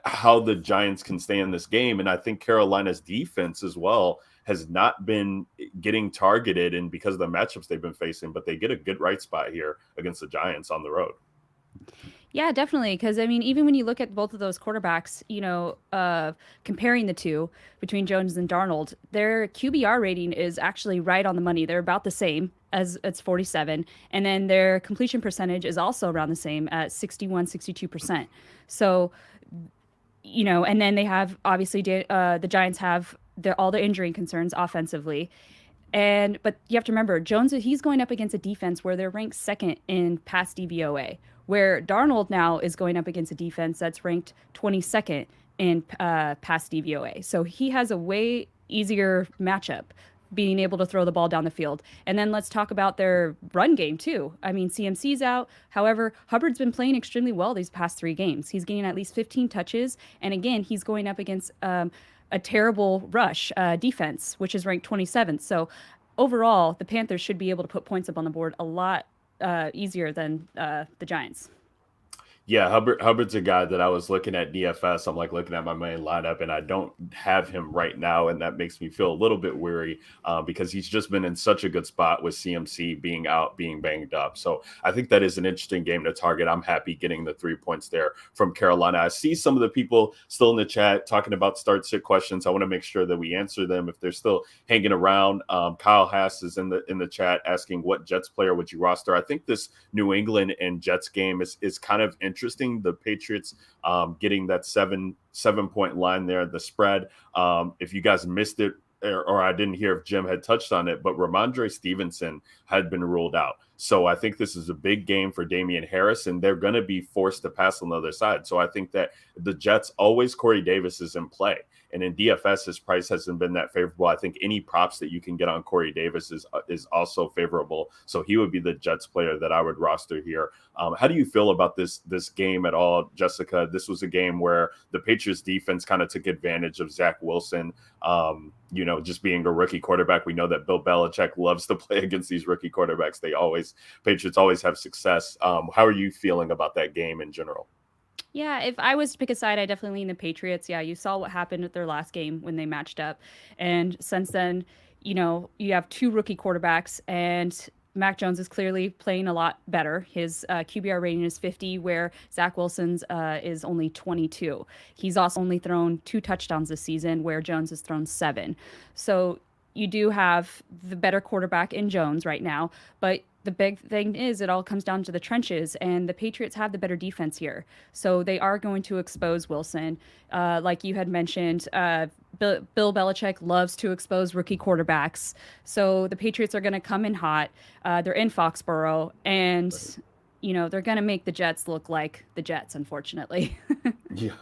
how the Giants can stay in this game. And I think Carolina's defense as well has not been getting targeted, and because of the matchups they've been facing, but they get a good right spot here against the Giants on the road. Yeah, definitely. Because, I mean, even when you look at both of those quarterbacks, comparing the two between Jones and Darnold, their QBR rating is actually right on the money. They're about the same, as it's 47. And then their completion percentage is also around the same at 61, 62%. So, and then they have, obviously, the Giants have all their injury concerns offensively. But you have to remember, Jones, he's going up against a defense where they're ranked second in pass DVOA, where Darnold now is going up against a defense that's ranked 22nd in pass DVOA. So he has a way easier matchup being able to throw the ball down the field. And then let's talk about their run game too. I mean, CMC's out. However, Hubbard's been playing extremely well these past 3 games. He's getting at least 15 touches. And again, he's going up against a terrible rush defense, which is ranked 27th. So overall, the Panthers should be able to put points up on the board a lot easier than the Giants. Yeah, Hubbard's a guy that I was looking at DFS. I'm like looking at my main lineup, and I don't have him right now, and that makes me feel a little bit weary because he's just been in such a good spot with CMC being out, being banged up. So I think that is an interesting game to target. I'm happy getting the 3 points there from Carolina. I see some of the people still in the chat talking about start-sit questions. I want to make sure that we answer them if they're still hanging around. Kyle Haas is in the chat asking, what Jets player would you roster? I think this New England and Jets game is kind of interesting. The Patriots getting that 7-point line there, the spread. If you guys missed it, or I didn't hear if Jim had touched on it, but Ramondre Stevenson had been ruled out. So I think this is a big game for Damien Harris, and they're going to be forced to pass on the other side. So I think that the Jets, always Corey Davis is in play. And in DFS, his price hasn't been that favorable. I think any props that you can get on Corey Davis is also favorable. So he would be the Jets player that I would roster here. How do you feel about this game at all, Jessica? This was a game where the Patriots defense kind of took advantage of Zach Wilson, just being a rookie quarterback. We know that Bill Belichick loves to play against these rookie quarterbacks. Patriots always have success. How are you feeling about that game in general? Yeah, if I was to pick a side, I definitely lean the Patriots. Yeah, you saw what happened with their last game when they matched up. And since then, you have 2 rookie quarterbacks, and Mac Jones is clearly playing a lot better. His QBR rating is 50, where Zach Wilson's is only 22. He's also only thrown 2 touchdowns this season, where Jones has thrown 7. So you do have the better quarterback in Jones right now, but the big thing is it all comes down to the trenches, and the Patriots have the better defense here. So they are going to expose Wilson. Like you had mentioned, Bill Belichick loves to expose rookie quarterbacks. So the Patriots are going to come in hot. They're in Foxborough, and they're going to make the Jets look like the Jets, unfortunately. Yeah.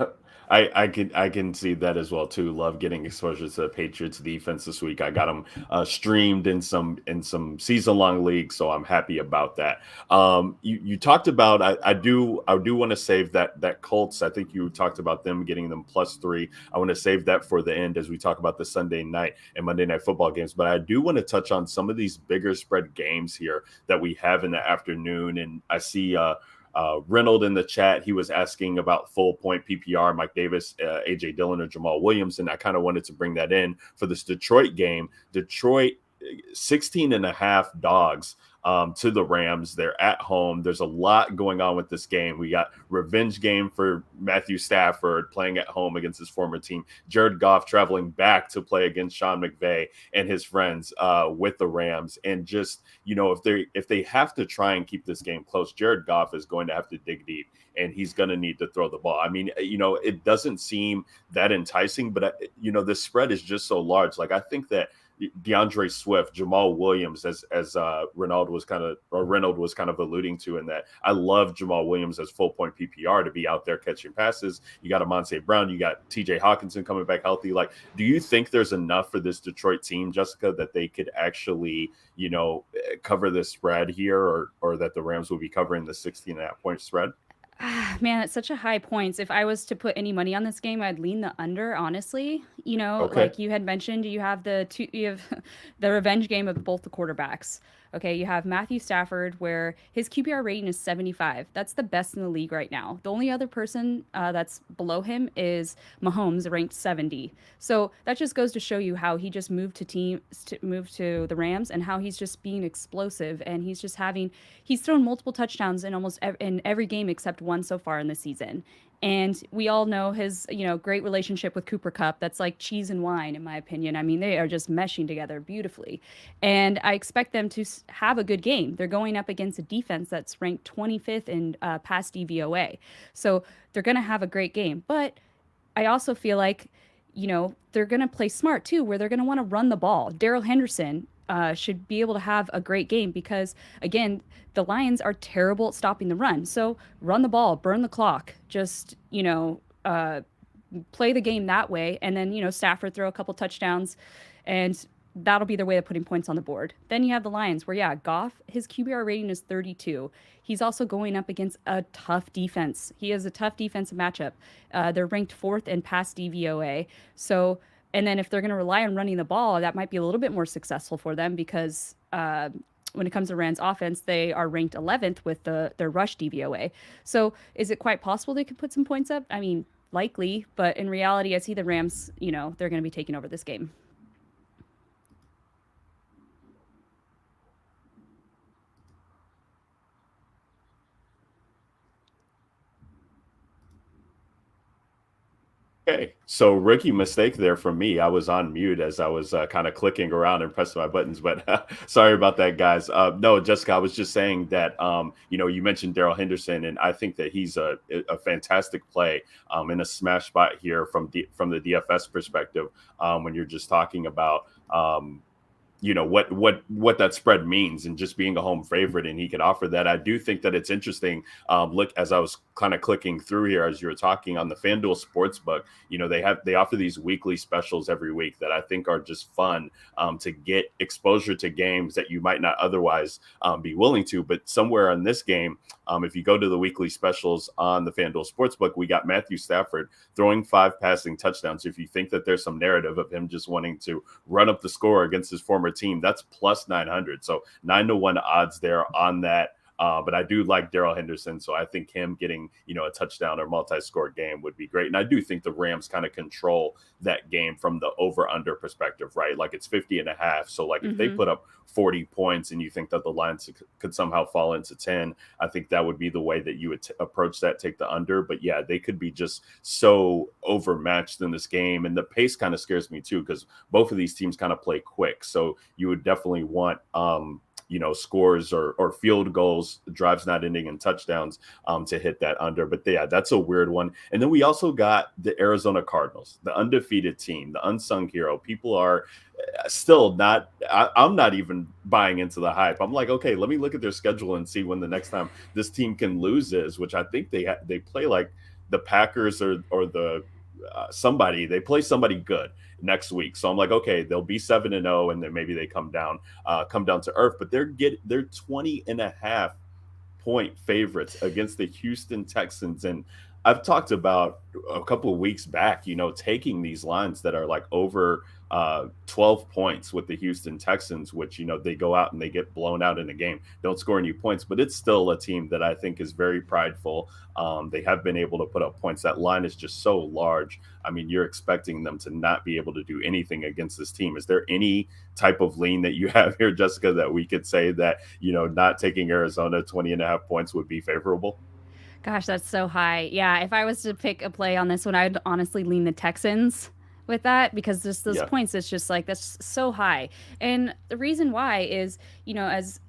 I can see that as well too. Love getting exposure to the Patriots defense this week. I got them streamed in some season long leagues, so I'm happy about that. You talked about I do want to save that Colts. I think you talked about them getting them +3. I want to save that for the end as we talk about the Sunday night and Monday night football games. But I do want to touch on some of these bigger spread games here that we have in the afternoon, and I see. Reynolds in the chat, he was asking about full point PPR, Mike Davis, AJ Dillon, or Jamal Williams, and I kind of wanted to bring that in for this Detroit game. Detroit 16.5 dogs to the Rams. They're at home. There's a lot going on with this game. We got revenge game for Matthew Stafford playing at home against his former team. Jared Goff traveling back to play against Sean McVay and his friends with the Rams. And just, if they have to try and keep this game close, Jared Goff is going to have to dig deep, and he's going to need to throw the ball. I mean, it doesn't seem that enticing, but the spread is just so large. Like, I think that DeAndre Swift, Jamal Williams, as Reynolds was kind of alluding to, in that I love Jamal Williams as full point PPR to be out there catching passes. You got Amonte Brown, you got TJ Hawkinson coming back healthy. Like, do you think there's enough for this Detroit team, Jessica, that they could actually, cover this spread here, or that the Rams will be covering the 16.5-point spread? Man, it's such a high points. If I was to put any money on this game, I'd lean the under, honestly. Okay. Like you had mentioned, you have the revenge game of both the quarterbacks. Okay, you have Matthew Stafford, where his QBR rating is 75. That's the best in the league right now. The only other person that's below him is Mahomes, ranked 70. So that just goes to show you how he just moved to the Rams, and how he's just being explosive, and he's thrown multiple touchdowns in almost in every game except one so far in the season. And we all know his, great relationship with Cooper Kupp. That's like cheese and wine, in my opinion. I mean, they are just meshing together beautifully. And I expect them to have a good game. They're going up against a defense that's ranked 25th in pass DVOA. So they're going to have a great game. But I also feel like, they're going to play smart too, where they're going to want to run the ball. Daryl Henderson should be able to have a great game because, again, the Lions are terrible at stopping the run. So run the ball, burn the clock, just, play the game that way. And then, Stafford throw a couple touchdowns, and that'll be their way of putting points on the board. Then you have the Lions where, Goff, his QBR rating is 32. He's also going up against a tough defense. He has a tough defensive matchup. They're ranked 4th in pass DVOA. So, and then if they're going to rely on running the ball, that might be a little bit more successful for them because when it comes to Rams offense, they are ranked 11th with their rush DVOA. So is it quite possible they could put some points up? I mean, likely, but in reality, I see the Rams, they're going to be taking over this game. Okay, so rookie mistake there from me. I was on mute as I was kind of clicking around and pressing my buttons, but sorry about that, guys. No, Jessica, I was just saying that, you mentioned Daryl Henderson, and I think that he's a fantastic play in a smash spot here from the DFS perspective when you're just talking about what that spread means and just being a home favorite, and he could offer that. I do think that it's interesting. Look, as I was kind of clicking through here as you were talking on the Fanduel Sportsbook, they offer these weekly specials every week that I think are just fun to get exposure to games that you might not otherwise be willing to. But somewhere in this game, if you go to the weekly specials on the Fanduel Sportsbook, we got Matthew Stafford throwing 5 passing touchdowns. If you think that there's some narrative of him just wanting to run up the score against his former team, that's plus 900. So 9-1 odds there on that. But I do like Daryl Henderson, so I think him getting, a touchdown or multi-score game would be great. And I do think the Rams kind of control that game from the over-under perspective, right? Like it's 50.5. So like if they put up 40 points and you think that the Lions could somehow fall into 10, I think that would be the way that you would approach that, take the under. But yeah, they could be just so overmatched in this game. And the pace kind of scares me too, because both of these teams kind of play quick. So you would definitely want, scores or field goals, drives not ending in touchdowns to hit that under. But yeah, that's a weird one. And then we also got the Arizona Cardinals, the undefeated team, the unsung hero. People are still not, I'm not even buying into the hype. I'm like, okay, let me look at their schedule and see when the next time this team can lose is, which I think they play like the Packers or the they play somebody good next week. So I'm like, okay, they'll be 7-0 and then maybe they come down to earth, but they're 20.5 point favorites against the Houston Texans. And I've talked about a couple of weeks back, taking these lines that are like over 12 points with the Houston Texans, which, they go out and they get blown out in a game, don't score any points, but it's still a team that I think is very prideful. They have been able to put up points. That line is just so large. I mean, you're expecting them to not be able to do anything against this team. Is there any type of lean that you have here, Jessica, that we could say that, not taking Arizona 20.5 points would be favorable? Gosh, that's so high. Yeah, if I was to pick a play on this one, I'd honestly lean the Texans with that, because just those points, it's just like, that's so high. And the reason why is, as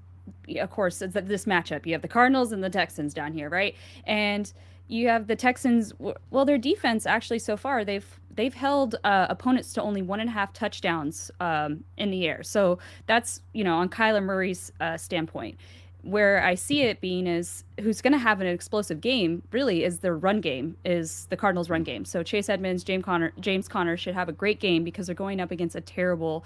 of course, it's this matchup, you have the Cardinals and the Texans down here, right? And you have the Texans, well, their defense actually so far, they've they've held opponents to only 1.5 touchdowns in the air. So that's, on Kyler Murray's standpoint. Where I see it being is who's going to have an explosive game really is their run game, is the Cardinals' run game. So Chase Edmonds, James Conner should have a great game because they're going up against a terrible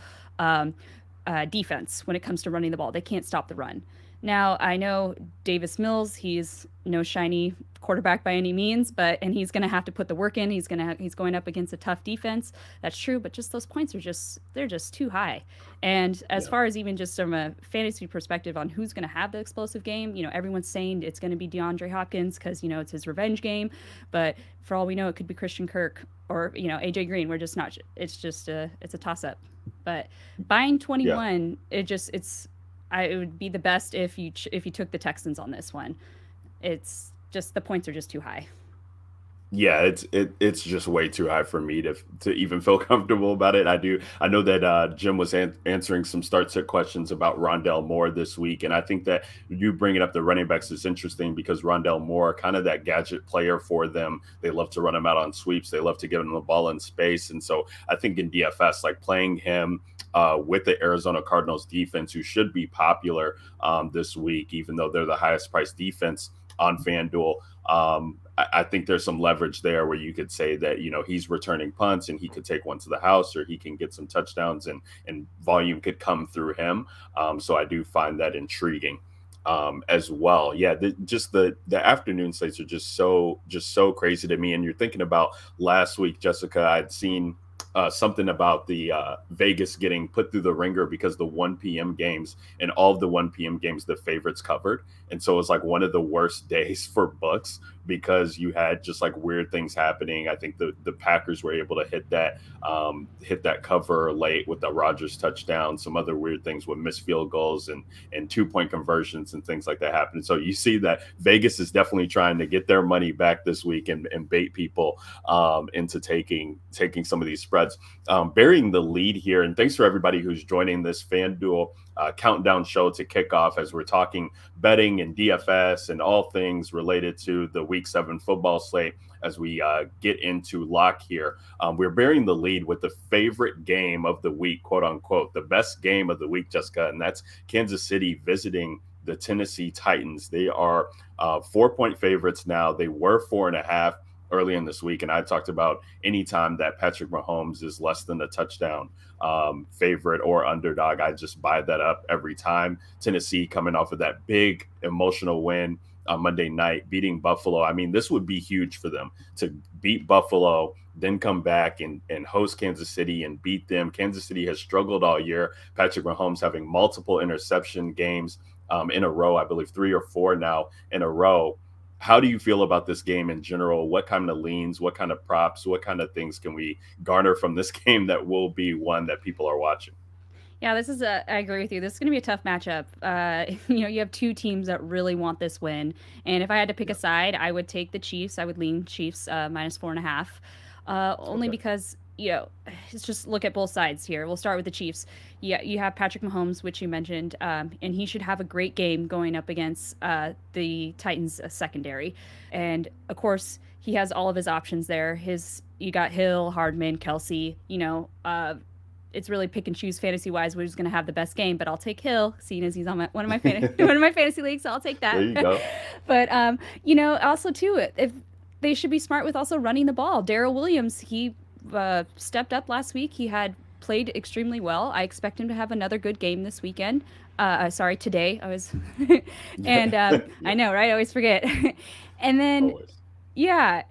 defense when it comes to running the ball. They can't stop the run. Now, I know Davis Mills, he's no shiny quarterback by any means, and he's going to have to put the work in. He's going up against a tough defense. That's true, but just those points they're just too high. And as far as even just from a fantasy perspective on who's going to have the explosive game, everyone's saying it's going to be DeAndre Hopkins because, it's his revenge game. But for all we know, it could be Christian Kirk or, AJ Green. We're just not, it's a toss up. But buying 21, it would be the best if you took the Texans on this one. It's just the points are just too high. Yeah, it's just way too high for me to even feel comfortable about it. I know that Jim was answering some start-sit questions about Rondell Moore this week, and I think that you bringing up the running backs is interesting because Rondell Moore, kind of that gadget player for them. They love to run him out on sweeps. They love to give him the ball in space, and so I think in DFS, like playing him with the Arizona Cardinals defense, who should be popular this week, even though they're the highest priced defense on FanDuel. I think there's some leverage there where you could say that, he's returning punts and he could take one to the house, or he can get some touchdowns and volume could come through him. So I do find that intriguing as well. Yeah, the afternoon slates are just so crazy to me. And you're thinking about last week, Jessica, I'd seen something about the Vegas getting put through the ringer because the 1 p.m. games, and all of the 1 p.m. games, the favorites covered. And so it was like one of the worst days for books because you had just like weird things happening. I think the Packers were able to hit that cover late with the Rodgers touchdown, some other weird things with missed field goals and 2-point conversions and things like that happened. So you see that Vegas is definitely trying to get their money back this week and bait people into taking some of these spreads. Burying the lead here, and thanks for everybody who's joining this FanDuel countdown show to kickoff as we're talking betting and DFS and all things related to the Week 7 football slate as we get into lock here. We're bearing the lead with the favorite game of the week, quote unquote, the best game of the week, Jessica, and that's Kansas City visiting the Tennessee Titans. They are 4-point favorites now. They were 4.5 early in this week, and I talked about anytime that Patrick Mahomes is less than a touchdown favorite or underdog, I just buy that up every time. Tennessee coming off of that big emotional win on Monday night, beating Buffalo. I mean, this would be huge for them to beat Buffalo, then come back and host Kansas City and beat them. Kansas City has struggled all year. Patrick Mahomes having multiple interception games in a row, I believe 3 or 4 now in a row. How do you feel about this game in general? What kind of leans, what kind of props, what kind of things can we garner from this game that will be one that people are watching? Yeah, I agree with you. This is going to be a tough matchup. You have two teams that really want this win. And if I had to pick a side, I would take the Chiefs. I would lean Chiefs minus 4.5. Only because, let's just look at both sides here. We'll start with the Chiefs. Yeah, you have Patrick Mahomes, which you mentioned, and he should have a great game going up against the Titans secondary. And of course, he has all of his options there. You got Hill, Hardman, Kelsey. It's really pick and choose fantasy wise who's going to have the best game. But I'll take Hill, seeing as he's on one of my fantasy leagues. So I'll take that. There you go. But also too, if they should be smart with also running the ball. Daryl Williams, he stepped up last week. He had played extremely well. I expect him to have another good game this weekend. Today. I was, and I know, right? I always forget. And then, Always. Yeah,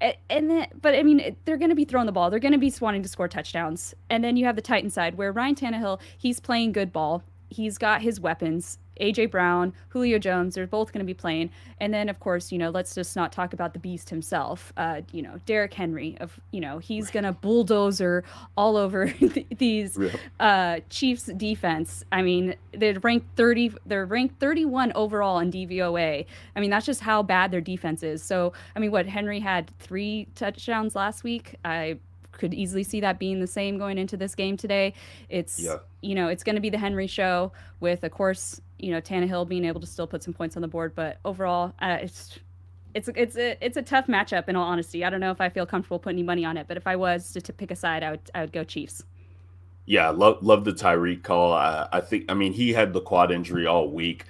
but I mean, they're going to be throwing the ball. They're going to be wanting to score touchdowns. And then you have the Titan side where Ryan Tannehill, he's playing good ball. He's got his weapons. A.J. Brown, Julio Jones, they're both going to be playing. And then, of course, let's just not talk about the beast himself. Derrick Henry, he's going to bulldozer all over these Chiefs defense. I mean, they're ranked 31 overall in DVOA. I mean, that's just how bad their defense is. So, I mean, Henry had 3 touchdowns last week. I could easily see that being the same going into this game today. It's going to be the Henry show with, of course, Tannehill being able to still put some points on the board. But overall, it's it's a tough matchup in all honesty. I don't know if I feel comfortable putting any money on it, but if I was to pick a side, I would go Chiefs. Yeah, love the Tyreek call. I think, I mean, he had the quad injury all week.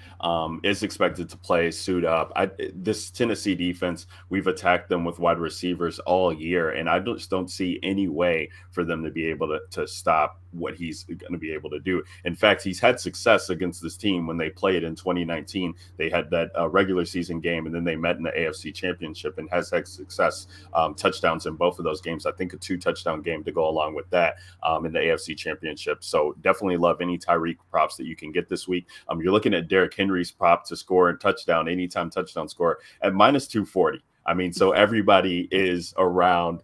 Is expected to play, suit up. This Tennessee defense, we've attacked them with wide receivers all year, and I just don't see any way for them to be able to stop what he's going to be able to do. In fact, he's had success against this team when they played in 2019. They had that regular season game, and then they met in the AFC Championship and has had success, touchdowns in both of those games. I think a 2-touchdown game to go along with that in the AFC Championship. So definitely love any Tyreek props that you can get this week. You're looking at Derrick Henry's prop to score a touchdown, anytime touchdown score at -240. I mean, so everybody is around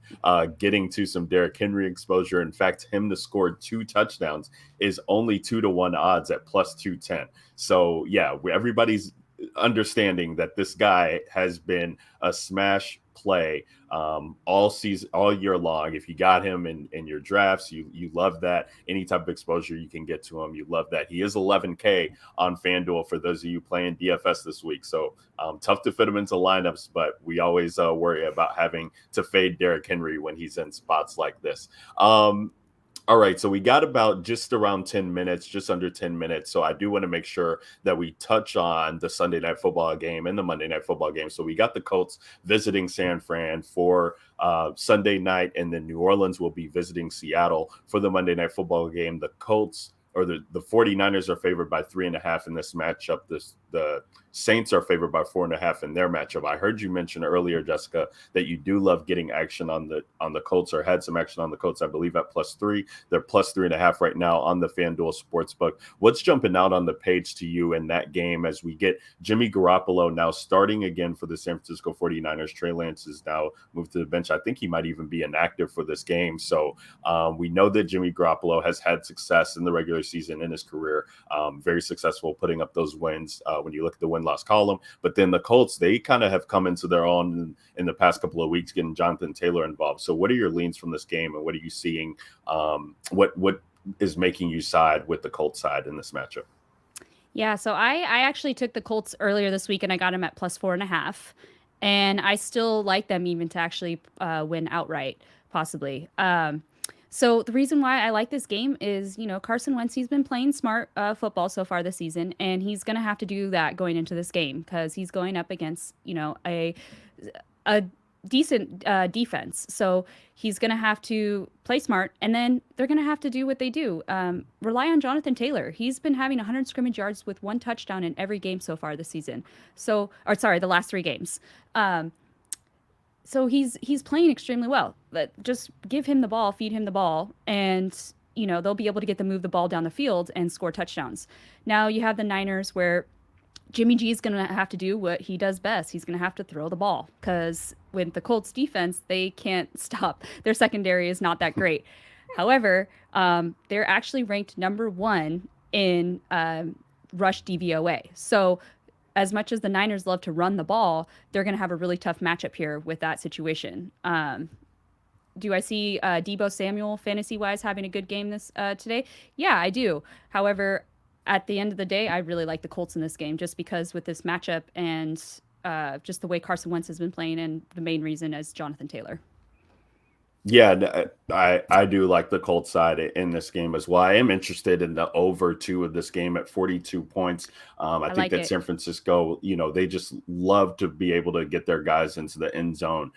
getting to some Derrick Henry exposure. In fact, him to score 2 touchdowns is only 2-1 odds at +210. So yeah, everybody's understanding that this guy has been a smash play all season, all year long. If you got him in your drafts, you love that. Any type of exposure you can get to him, you love that. He is 11K on Fanduel for those of you playing DFS this week. So tough to fit him into lineups, but we always worry about having to fade Derrick Henry when he's in spots like this. All right, so we got about just around 10 minutes, just under 10 minutes. So I do want to make sure that we touch on the Sunday Night Football game and the Monday Night Football game. So we got the Colts visiting San Fran for Sunday night, and then New Orleans will be visiting Seattle for the Monday Night Football game. The Colts or the 49ers are favored by 3.5 in this matchup. The Saints are favored by 4.5 in their matchup. I heard you mention earlier, Jessica, that you do love getting action on the Colts, or had some action on the Colts, I believe, at +3. They're +3.5 right now on the FanDuel Sportsbook. What's jumping out on the page to you in that game as we get Jimmy Garoppolo now starting again for the San Francisco 49ers? Trey Lance is now moved to the bench. I think he might even be inactive for this game. So we know that Jimmy Garoppolo has had success in the regular season in his career, very successful putting up those wins when you look at the win-loss column. But then the Colts, they kind of have come into their own in the past couple of weeks, getting Jonathan Taylor involved. So what are your leans from this game, and what are you seeing? What is making you side with the Colts side in this matchup? Yeah, so I actually took the Colts earlier this week, and I got them at +4.5. And I still like them even to actually win outright, possibly. So the reason why I like this game is, Carson Wentz, he's been playing smart football so far this season, and he's going to have to do that going into this game because he's going up against, a decent defense. So he's going to have to play smart, and then they're going to have to do what they do. Rely on Jonathan Taylor. He's been having 100 scrimmage yards with 1 touchdown in every game so far this season. The last 3 games. So he's playing extremely well, but just give him the ball, feed him the ball, and, they'll be able to get to move the ball down the field and score touchdowns. Now you have the Niners where Jimmy G is going to have to do what he does best. He's going to have to throw the ball because with the Colts defense, they can't stop. Their secondary is not that great. However, they're actually ranked number 1 in rush DVOA. So as much as the Niners love to run the ball, they're going to have a really tough matchup here with that situation. Do I see Deebo Samuel fantasy-wise having a good game this today? Yeah, I do. However, at the end of the day, I really like the Colts in this game just because with this matchup and just the way Carson Wentz has been playing, and the main reason is Jonathan Taylor. Yeah, I do like the Colts side in this game as well. I am interested in the over 2 of this game at 42 points. I think like that San Francisco, they just love to be able to get their guys into the end zone.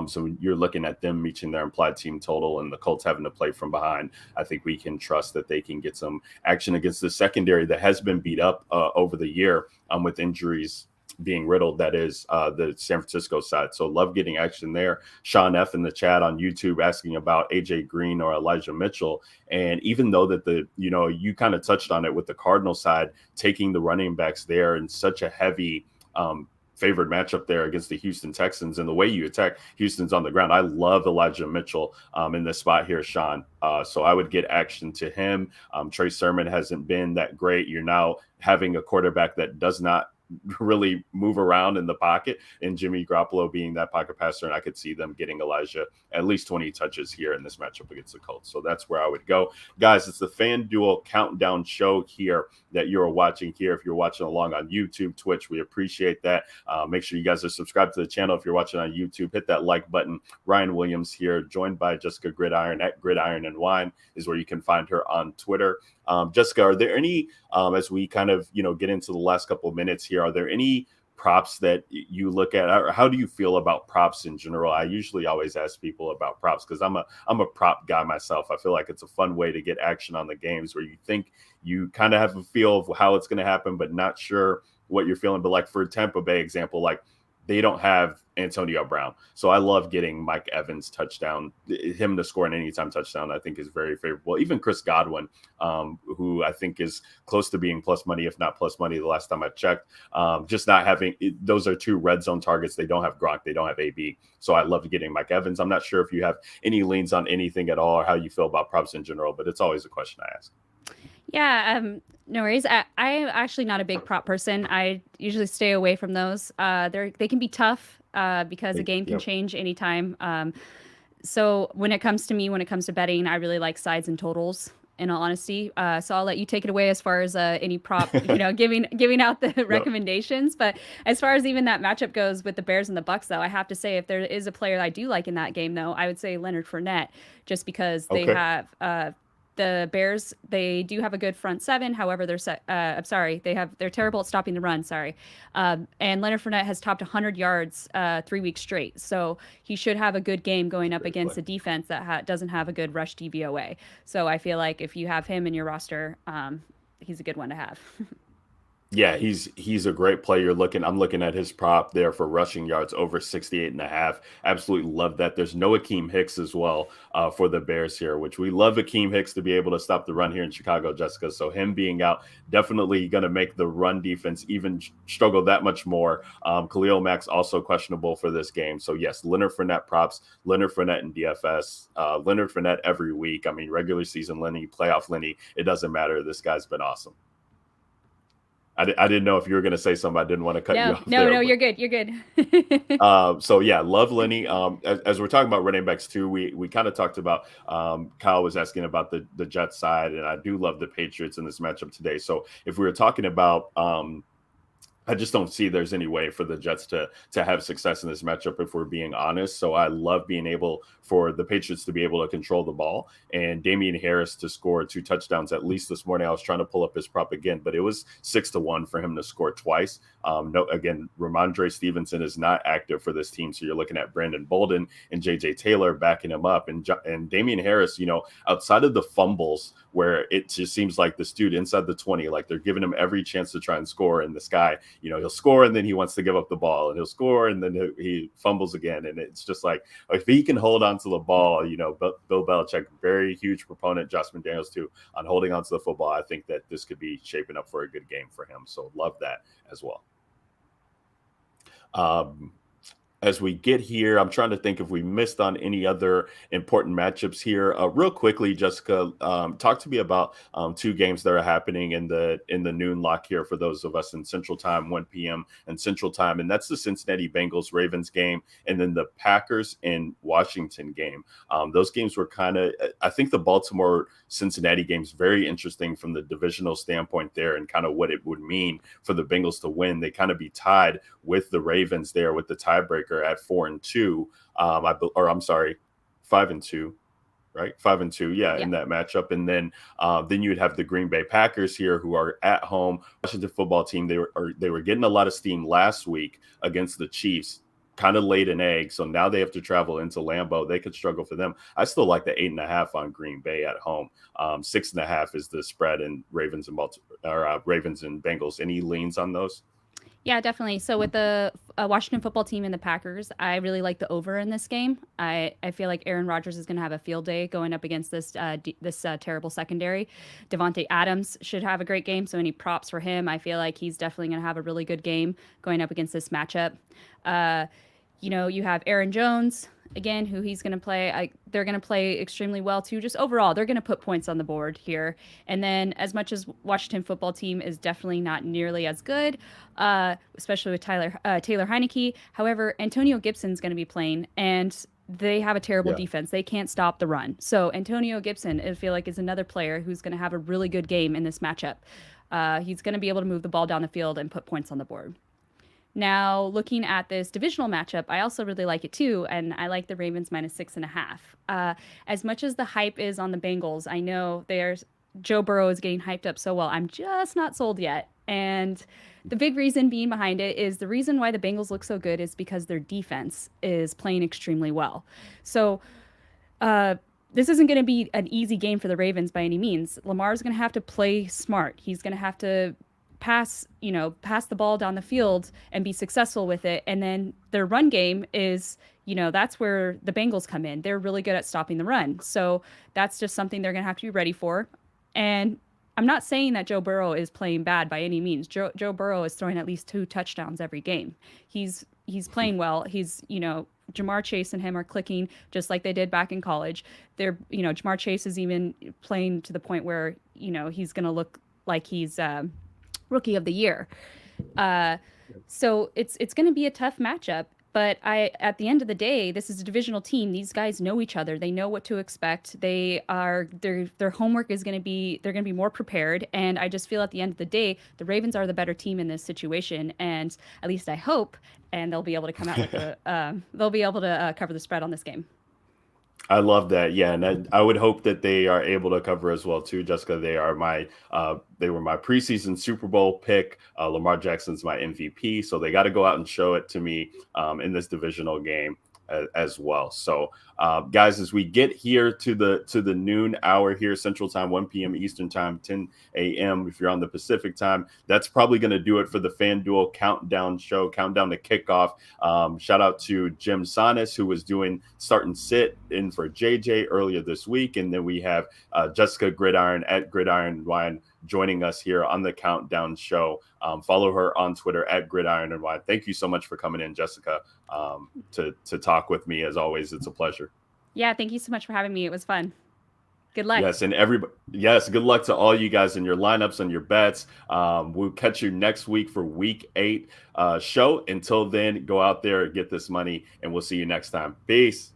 So you're looking at them reaching their implied team total and the Colts having to play from behind. I think we can trust that they can get some action against the secondary that has been beat up over the year with injuries being riddled. That is the San Francisco side. So love getting action there. Sean F in the chat on YouTube asking about AJ Green or Elijah Mitchell. And even though that you kind of touched on it with the Cardinal side, taking the running backs there in such a heavy favored matchup there against the Houston Texans, and the way you attack Houston's on the ground. I love Elijah Mitchell in this spot here, Sean. So I would get action to him. Trey Sermon hasn't been that great. You're now having a quarterback that does not really move around in the pocket, and Jimmy Garoppolo being that pocket passer, and I could see them getting Elijah at least 20 touches here in this matchup against the Colts. So that's where I would go. Guys, it's the FanDuel Countdown Show here that you're watching here. If you're watching along on YouTube, Twitch, we appreciate that. Make sure you guys are subscribed to the channel. If you're watching on YouTube, hit that like button. Ryan Williams here, joined by Jessica Gridiron at Gridiron and Wine is where you can find her on Twitter. Jessica, are there any, as we kind of, get into the last couple of minutes here, are there any props that you look at, or how do you feel about props in general? I usually always ask people about props because I'm a prop guy myself. I feel like it's a fun way to get action on the games where you think you kind of have a feel of how it's going to happen, but not sure what you're feeling. But like for Tampa Bay example, like they don't have Antonio Brown. So I love getting Mike Evans touchdown, him to score an anytime touchdown, I think is very favorable. Even Chris Godwin, who I think is close to being plus money, if not plus money the last time I checked. Just not having, those are two red zone targets. They don't have Gronk. They don't have AB. So I love getting Mike Evans. I'm not sure if you have any leans on anything at all or how you feel about props in general, but it's always a question I ask. Yeah, no worries. I'm actually not a big prop person. I usually stay away from those. They can be tough because a game can change anytime. So when it comes to betting, I really like sides and totals, in all honesty. So I'll let you take it away as far as any prop, giving out the recommendations. But as far as even that matchup goes with the Bears and the Bucks, though, I have to say if there is a player that I do like in that game, though, I would say Leonard Fournette, just because they have the Bears, they do have a good front seven. However, they're terrible at stopping the run. And Leonard Fournette has topped 100 yards 3 weeks straight. So he should have a good game going up against a defense that doesn't have a good rush DVOA. So I feel like if you have him in your roster, he's a good one to have. Yeah, he's a great player. I'm looking at his prop there for rushing yards over 68.5. Absolutely love that. There's no Akeem Hicks as well for the Bears here, which we love Akeem Hicks to be able to stop the run here in Chicago, Jessica. So him being out definitely going to make the run defense even struggle that much more. Khalil Mack's also questionable for this game. So yes, Leonard Fournette props, Leonard Fournette in DFS, Leonard Fournette every week. I mean, regular season Lenny, playoff Lenny, it doesn't matter. This guy's been awesome. I didn't know if you were going to say something. I didn't want to cut you off. No, you're good. You're good. So yeah, love Lenny. As we're talking about running backs too, we kind of talked about, Kyle was asking about the Jets side, and I do love the Patriots in this matchup today. So if we were talking about, I just don't see there's any way for the Jets to have success in this matchup, if we're being honest. So I love being able for the Patriots to be able to control the ball and Damien Harris to score 2 touchdowns. At least this morning, I was trying to pull up his prop again, but it was 6-1 for him to score twice. Again, Ramondre Stevenson is not active for this team. So you're looking at Brandon Bolden and JJ Taylor backing him up, and Damien Harris, outside of the fumbles where it just seems like this dude inside the 20, like they're giving him every chance to try and score, and this guy, he'll score and then he wants to give up the ball, and he'll score and then he fumbles again. And it's just like, if he can hold on to the ball, Bill Belichick, very huge proponent, Josh McDaniels too, on holding on to the football. I think that this could be shaping up for a good game for him. So love that as well. As we get here, I'm trying to think if we missed on any other important matchups here. Real quickly, Jessica, talk to me about 2 games that are happening in the noon lock here for those of us in Central Time, 1 p.m. and Central Time, and that's the Cincinnati Bengals Ravens game, and then the Packers and Washington game. Those games were I think the Baltimore Cincinnati game's very interesting from the divisional standpoint there, and kind of what it would mean for the Bengals to win. They kind of be tied with the Ravens there with the tiebreaker at 4-2. I'm sorry, 5-2, right? 5-2, yeah, in that matchup. And then you would have the Green Bay Packers here, who are at home. Washington football team, they were getting a lot of steam last week against the Chiefs, kind of laid an egg. So now they have to travel into Lambeau. They could struggle for them. I still like the 8.5 on Green Bay at home. 6.5 is the spread in Ravens and Bengals. Any leans on those? Yeah, definitely. So with the Washington football team and the Packers, I really like the over in this game. I feel like Aaron Rodgers is going to have a field day going up against this terrible secondary. Devonte Adams should have a great game, so any props for him, I feel like he's definitely going to have a really good game going up against this matchup. You have Aaron Jones again, who he's going to play. They're going to play extremely well too. Just overall, they're going to put points on the board here. And then, as much as Washington football team is definitely not nearly as good, especially with Taylor Heineke. However, Antonio Gibson's going to be playing, and they have a terrible defense. They can't stop the run. So Antonio Gibson, I feel like, is another player who's going to have a really good game in this matchup. He's going to be able to move the ball down the field and put points on the board. Now, looking at this divisional matchup, I also really like it too, and I like the Ravens -6.5. As much as the hype is on the Bengals, I know Joe Burrow is getting hyped up so well. I'm just not sold yet. And the big reason being behind it is the reason why the Bengals look so good is because their defense is playing extremely well. So this isn't going to be an easy game for the Ravens by any means. Lamar's going to have to play smart. He's going to have to pass the ball down the field and be successful with it. And then their run game is, that's where the Bengals come in. They're really good at stopping the run. So that's just something they're going to have to be ready for. And I'm not saying that Joe Burrow is playing bad by any means. Joe Burrow is throwing at least 2 touchdowns every game. He's playing well. He's, Jamar Chase and him are clicking just like they did back in college. Jamar Chase is even playing to the point where, he's going to look like he's Rookie of the Year. So it's going to be a tough matchup. But at the end of the day, this is a divisional team. These guys know each other. They know what to expect. Their homework is going to be, they're going to be more prepared. And I just feel at the end of the day, the Ravens are the better team in this situation. And at least I hope, and they'll be able to come out with they'll be able to cover the spread on this game. I love that. Yeah, and I would hope that they are able to cover as well too, Jessica. They were my preseason Super Bowl pick. Lamar Jackson's my MVP, so they got to go out and show it to me in this divisional game as well. So, guys, as we get here to the noon hour here, Central Time, 1 p.m. Eastern Time, 10 a.m. if you're on the Pacific Time, that's probably going to do it for the Fanduel Countdown Show, Countdown to Kickoff. Shout out to Jim Sonis, who was doing Start and Sit in for JJ earlier this week, and then we have Jessica Gridiron at Gridiron Wine joining us here on the Countdown Show. Follow her on Twitter at Gridiron and Wine. Thank you so much for coming in, Jessica, to talk with me. As always, it's a pleasure. Yeah, thank you so much for having me. It was fun. Good luck. Yes, and good luck to all you guys in your lineups and your bets. We'll catch you next week for Week 8 show. Until then, go out there and get this money, and we'll see you next time. Peace.